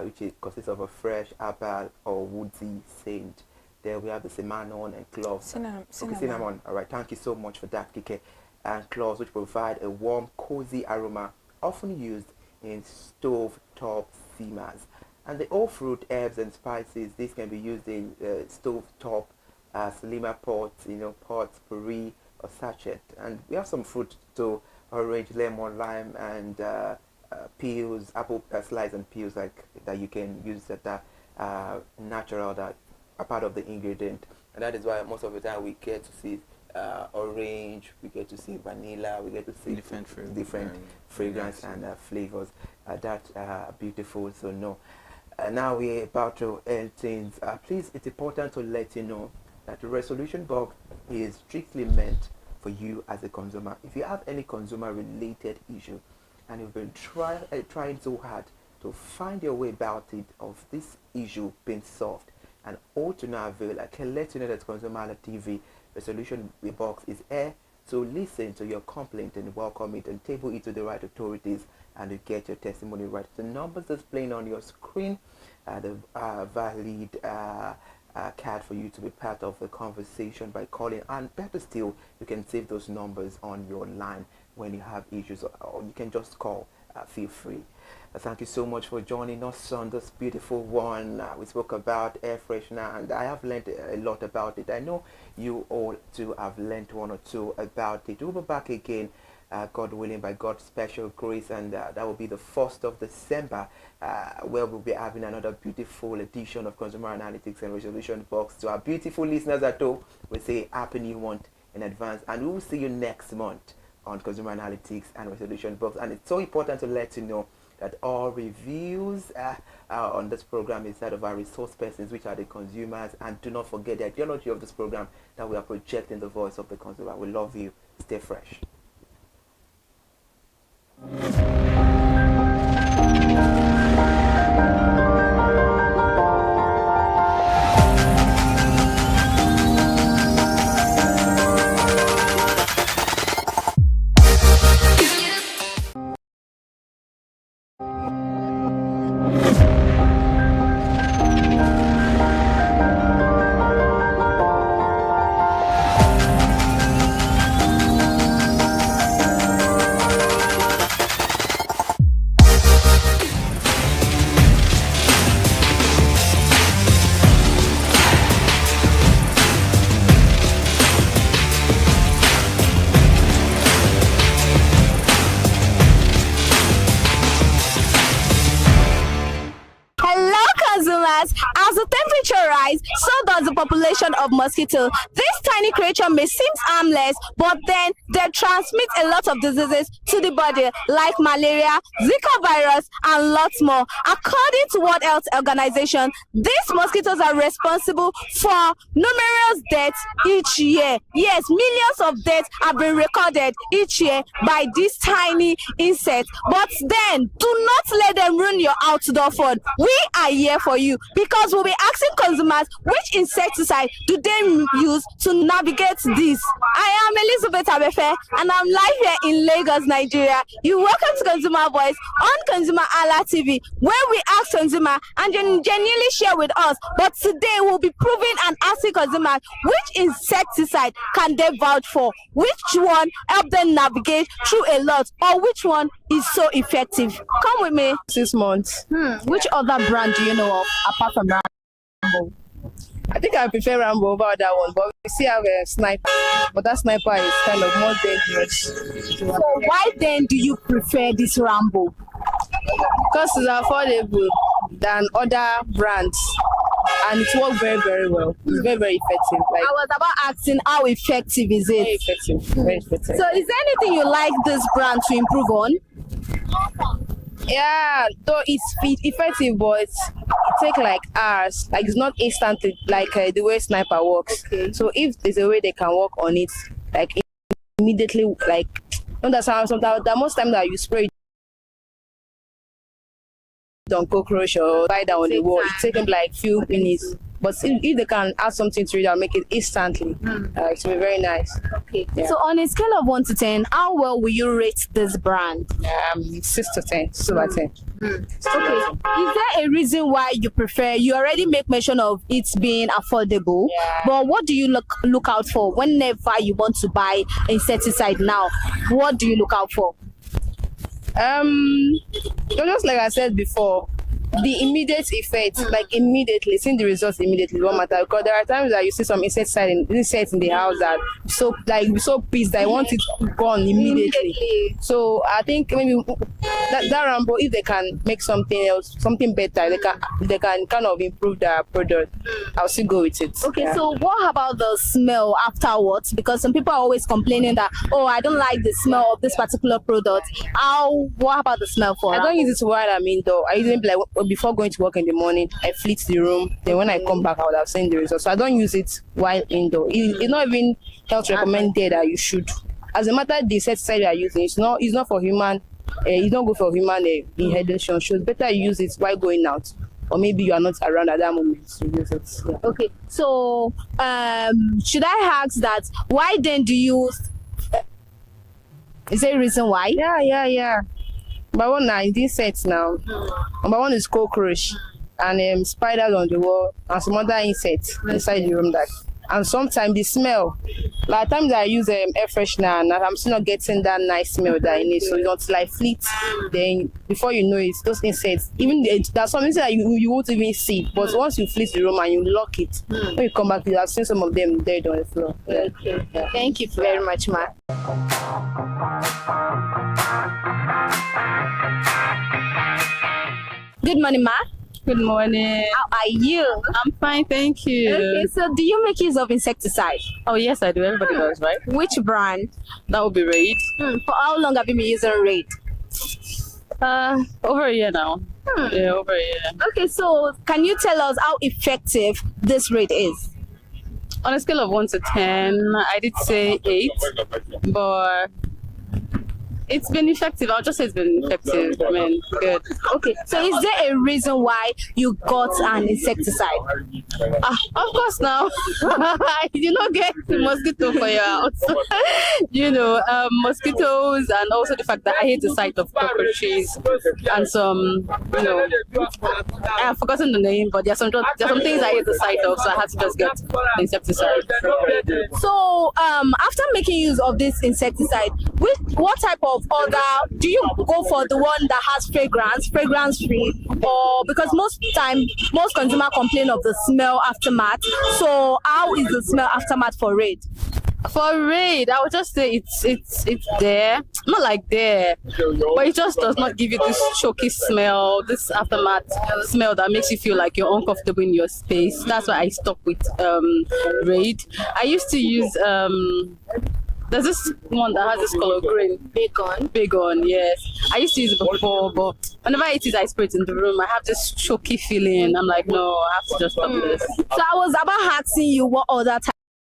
which consists of a fresh herbal or woodsy scent. Then we have the cinnamon and cloves. Cinnamon. All right, thank you so much for that, Kike. And cloves, which provide a warm, cozy aroma, often used in stove-top simmers. And the whole fruit, herbs, and spices, these can be used in stove-top slimmer pots, pots, puree, or sachet. And we have some fruit too: orange, lemon, lime, and peels, apple slice and peels like that you can use that are natural, that are part of the ingredient. And that is why most of the time we get to see orange, we get to see vanilla, we get to see different fragrance and flavors that are beautiful. So no, now we're about to end things. Please, it's important to let you know that the resolution box is strictly meant for you as a consumer. If you have any consumer related issue and you've been trying so hard to find your way about it, of this issue being solved, and all to no avail, I can let you know that ConsumerHallaTV resolution box is here to listen to your complaint and welcome it and table it to the right authorities and you get your testimony right. The numbers displaying on your screen are the valid card for you to be part of the conversation by calling, and better still, you can save those numbers on your line when you have issues, or you can just call. Feel free. Thank you so much for joining us on this beautiful one. We spoke about air freshener, and I have learned a lot about it. I know you all too have learned one or two about it. We'll be back again, God willing, by God's special grace, and that will be the 1st of December, where we'll be having another beautiful edition of Consumer Analytics and Resolution Box. To our beautiful listeners at home, we say Happy New Month in advance, and we will see you next month on Consumer Analytics and Resolution Box. And it's so important to let you know that all reviews on this program is that of our resource persons, which are the consumers. And do not forget the ideology of this program, that we are projecting the voice of the consumer. We love you. Stay fresh. of mosquitoes. This tiny creature may seem harmless, but then they transmit a lot of diseases to the body, like malaria, Zika virus, and lots more. According to World Health Organization, these mosquitoes are responsible for numerous deaths each year. Yes, millions of deaths have been recorded each year by these tiny insects. But then, do not let them ruin your outdoor fun. We are here for you because we'll be asking consumers which insecticide do they use to navigate this. I am Elizabeth Abefe and I'm live here in Lagos, Nigeria. You're welcome to Consumer Voice on ConsumerHallaTV, where we ask consumer and genuinely share with us. But today we'll be proving and asking consumers which insecticide can they vouch for, which one help them navigate through a lot, or which one is so effective. Come with me. 6 months. Which other brand do you know of apart from Rambo? I think I prefer Rambo over that one, but we still have a sniper. But that sniper is kind of more dangerous. So why then do you prefer this Rambo? Because it's affordable than other brands, and it works very, very well. It's very, very effective. Like, I was about asking how effective is it? very effective. Very effective. So is there anything you like this brand to improve on? Yeah, though it's effective, but it takes like hours. Like, it's not instant like the way sniper works. Okay. So if there's a way they can work on it, like immediately, like sometimes the most time that you spray it on cockroach or lie down on the wall, it takes them like few minutes. But if they can add something to it, that'll make it instantly. It will be very nice. Okay. Yeah. So on a scale of 1 to 10, how well will you rate this brand? 6 to 10. 6 over 10. Okay. Is there a reason why you prefer? You already make mention of it being affordable, but what do you look out for whenever you want to buy insecticide now? What do you look out for? Just like I said before, the immediate effect, like immediately seeing the results immediately won't matter, because there are times that you see some insects in the house that so pissed that I want it gone immediately. So I think maybe that Rambo, if they can make something else, something better, they can kind of improve their product, I'll still go with it. Okay, so what about the smell afterwards? Because some people are always complaining that, oh, I don't like the smell of this particular product. What about the smell for? I don't use it while I'm indoor. I usually like before going to work in the morning, I flit the room. Then when I come back, I would have seen the results. So I don't use it while indoor. It's not even health recommended that you should. As a matter, the insecticide you are using, it's not for human. It's not good for human inhalation. So it's better you use it while going out, or maybe you are not around at that moment to use it. Yeah. Okay, so should I ask that? Why then do you? Is there a reason why? Yeah. Number one now, it's insects now. Number one is cockroach and spiders on the wall and some other insects inside the room. And sometimes the smell. Like times I use air freshener and I'm still not getting that nice smell that I need. So until I fleet, then before you know it, those insects, even there's some insects that you won't even see. But once you fleet the room and you lock it, when you come back, you have seen some of them dead on the floor. Okay. Yeah. Thank you very much, Ma. Good morning, Ma. Good morning. How are you? I'm fine, thank you. Okay, so do you make use of insecticide? Oh, yes, I do. Everybody does, right? Which brand? That would be Raid. For how long have you been using Raid? Over a year now. Yeah, over a year. Okay, so can you tell us how effective this Raid is? On a scale of 1 to 10, I did say 8, but it's been effective. I'll just say it's been effective. I mean, good. Okay, so is there a reason why you got an insecticide? Of course now. You don't get mosquito for your house. Mosquitoes, and also the fact that I hate the sight of cockroaches and some, I've forgotten the name, but there's some things I hate the sight of, so I had to just get the insecticide. So after making use of this insecticide, what type of other do you go for? The one that has fragrance free, or because most consumer complain of the smell aftermath? So how is the smell aftermath for Raid? For Raid, I would just say it's there. not like there, but it just does not give you this choky smell, this aftermath smell that makes you feel like you're uncomfortable in your space. That's why I stuck with Raid. I used to use there's this one that has this color green. Bacon, yes. I used to use it before, but whenever I eat it, I spray it in the room. I have this choky feeling. I'm like, no, I have to just stop this. So I was about asking you what other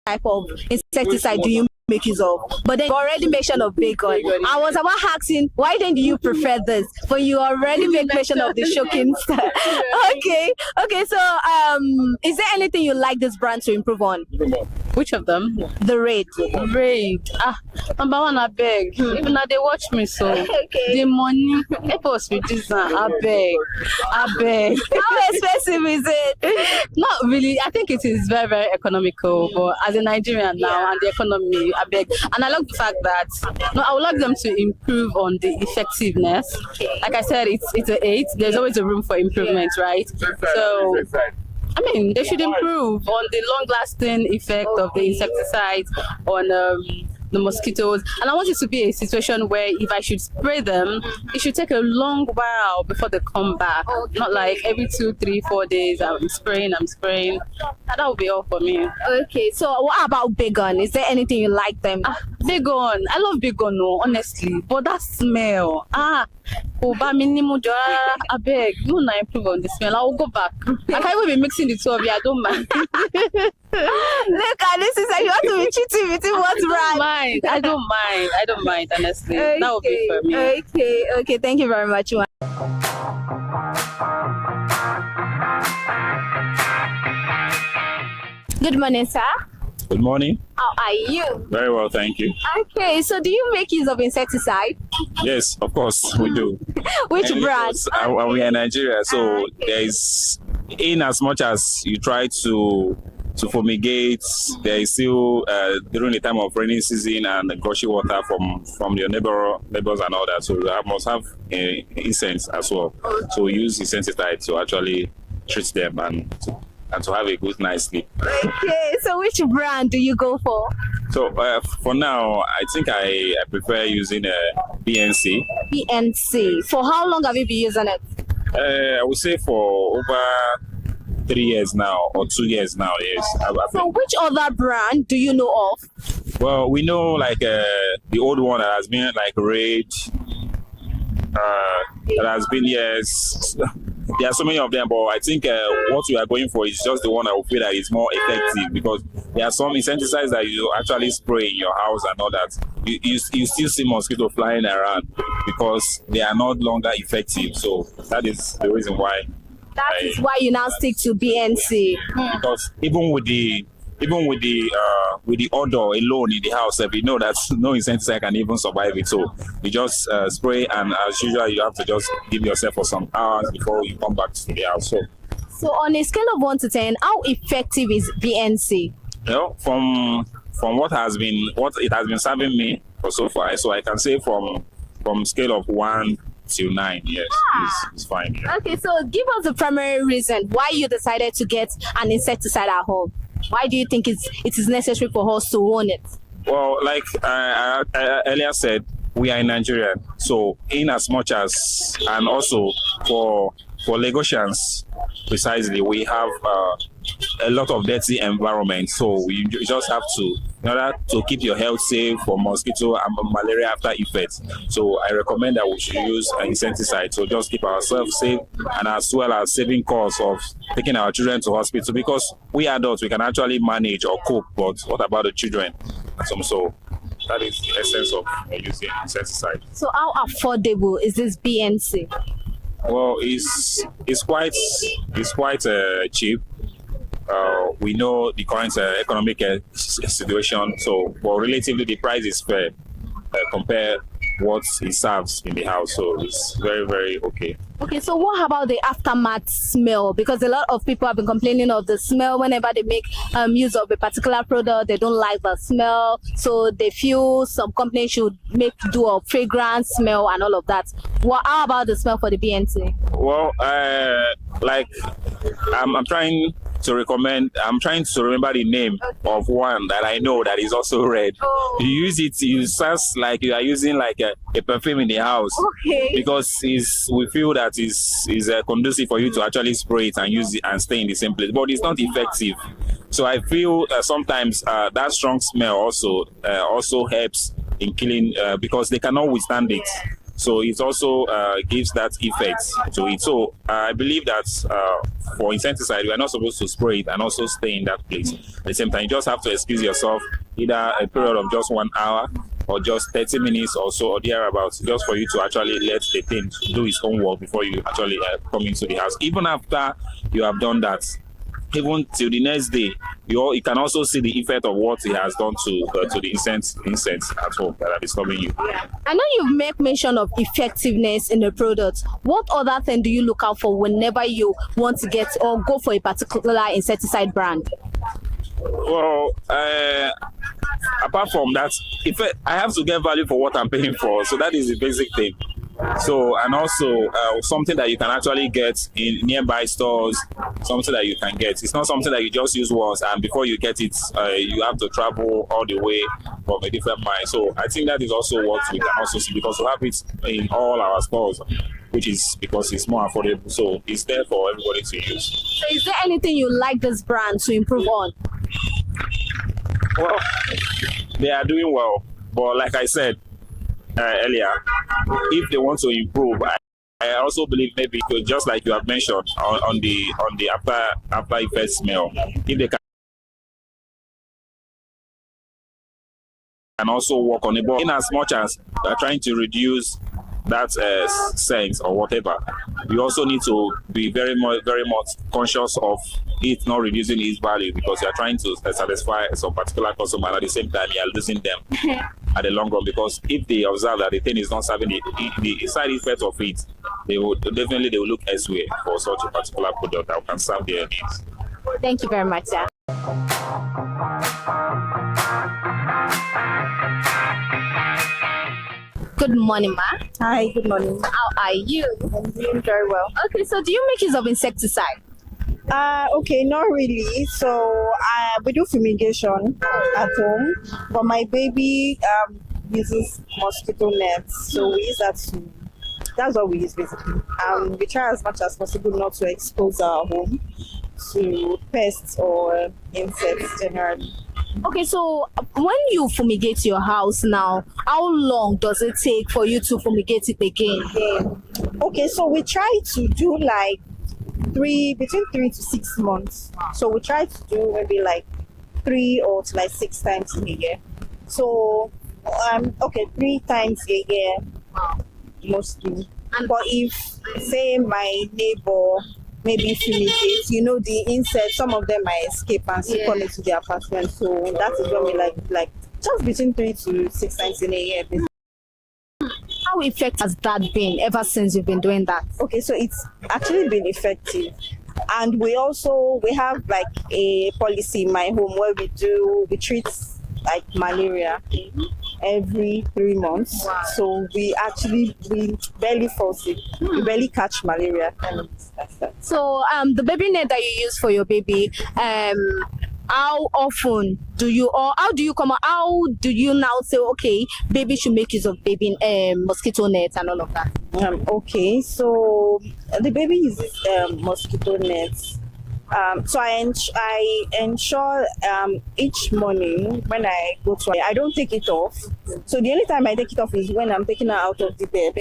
type of insecticide do you make use of, but then you already mention of bacon. I was about asking why then do you prefer this, but you already make mention of the shocking stuff. Okay, so is there anything you like this brand to improve on? Which of them? The Raid. Number one, I beg. Even though they watch me, so the money help us with this. I beg. How expensive is it? Not really. I think it is very, very economical, but as a Nigerian now and the economy, I beg. And I like the fact that I would like them to improve on the effectiveness. Like I said, it's an 8. There's always a room for improvement, right? So I mean, they should improve on the long-lasting effect of the insecticides on the mosquitoes. And I want it to be a situation where if I should spray them, it should take a long while before they come back. Not like every 2, 3, 4 days I'm spraying. That would be all for me. Okay, so what about bacon? Is there anything you like them? Bacon. I love bacon, no, honestly. But that smell. I beg. You not improve on the smell. I will go back. I can't even be mixing the two of you. I don't mind. Look at this. Is like you want to be cheating with what's right. I don't mind, honestly. Okay. That would be for me. Okay. Thank you very much. Good morning, sir. Good morning. How are you? Very well, thank you. Okay, so do you make use of insecticide? Yes, of course, we do. Which brand? We are in Nigeria, so there is, in as much as you try to fumigate, there is still, during the time of rainy season and gushy water from your neighbors and all that, so you must have incense as well. So we use insecticide to actually treat them and to have a good night's sleep. Okay, so which brand do you go for? So for now, I think I prefer using BNC. BNC. For how long have you been using it? I would say for over 3 years now, or 2 years now, yes. So which other brand do you know of? Well, we know like the old one that has been like Raid, that has been, yes. There are so many of them, but I think what we are going for is just the one I would feel that is more effective, because there are some insecticides that you actually spray in your house and all that. You still see mosquitoes flying around because they are not longer effective. So that is the reason why. That is why you now stick to BNC. Because even with the odor alone in the house, if you know that no insecticide can even survive it, so you just spray, and as usual you have to just give yourself for some hours before you come back to the house. So on a scale of 1 to 10, how effective is BNC? You know, from what it has been serving me for so far, so I can say from scale of 1 to 9, yes, it's fine. Yeah. Okay, so give us the primary reason why you decided to get an insecticide at home. Why do you think it is necessary for us to own it? Well, like I earlier said, we are in Nigeria, so in as much as, and also for Lagosians precisely, we have a lot of dirty environment, so you just have to, in order to keep your health safe for mosquito and malaria after effects. So I recommend that we should use an insecticide to just keep ourselves safe, and as well as saving costs of taking our children to hospital, because we adults, we can actually manage or cope, but what about the children? So that is the essence of using insecticide. So how affordable is this BNC? Well, it's quite cheap. We know the current economic situation, so relatively the price is fair compared what it serves in the house, so it's very, very okay. Okay, so what about the aftermath smell? Because a lot of people have been complaining of the smell whenever they make use of a particular product. They don't like the smell, so they feel some companies should make do a fragrance smell and all of that. How about the smell for the BNC? Well, like I'm trying to recommend. I'm trying to remember the name of one that I know that is also red. You use it, it sounds like you are using like a perfume in the house. Because we feel that is conducive for you to actually spray it and use it and stay in the same place, but it's not effective. So I feel sometimes that strong smell also helps in killing because they cannot withstand it. So it also gives that effect to it. So I believe that for insecticide, you are not supposed to spray it and also stay in that place. At the same time, you just have to excuse yourself, either a period of just 1 hour or just 30 minutes or so or thereabouts, just for you to actually let the thing do its own work before you actually come into the house. Even after you have done that, even till the next day, you can also see the effect of what it has done to the insects at home that are disturbing you. I know you've made mention of effectiveness in the product. What other thing do you look out for whenever you want to get or go for a particular insecticide brand? Well, apart from that, if I have to get value for what I'm paying for, so that is the basic thing. So, and also something that you can actually get in nearby stores, something that you can get. It's not something that you just use once and before you get it, you have to travel all the way from a different mile. So I think that is also what we can also see, because we have it in all our stores, which is because it's more affordable. So it's there for everybody to use. So is there anything you like this brand to improve on? Well, they are doing well, but like I said earlier, if they want to improve, I also believe maybe just like you have mentioned on the after effect smell, if they can also work on it, but in as much as they are trying to reduce that sense or whatever, you also need to be very much conscious of it not reducing its value, because you are trying to satisfy some particular customer, and at the same time you are losing them at the long run, because if they observe that the thing is not serving the side effect of it, they will look elsewhere for such a particular product that can serve their needs. Thank you very much, sir. Good morning, ma. Hi, good morning. How are you? I'm doing very well. Okay, so do you make use of insecticide? Okay, not really. So we do fumigation at home, but my baby uses mosquito nets, so we use that too. That's what we use basically. We try as much as possible not to expose our home to pests or insects generally. Okay, so when you fumigate your house now, how long does it take for you to fumigate it again? Okay, so we try to do like between 3 to 6 months. So we try to do maybe like 3 or to like 6 times in a year. So 3 times a year mostly. But if say my neighbor maybe fumigate, the insects, some of them might escape and still come into the apartment. So that is when we like just between 3 to 6 times in a year. How effective has that been ever since you've been doing that? Okay, so it's actually been effective. And we have like a policy in my home where we treat like malaria every 3 months. Wow. So we barely fall sick. We barely catch malaria. And that's that. So the baby net that you use for your baby, how often do you now say, okay, baby should make use of baby mosquito nets and all of that? Okay, so the baby uses mosquito nets. So I ensure each morning when I go to, I don't take it off. So the only time I take it off is when I'm taking her out of the bed,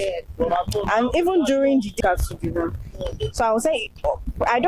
and even during the day. So I will say I don't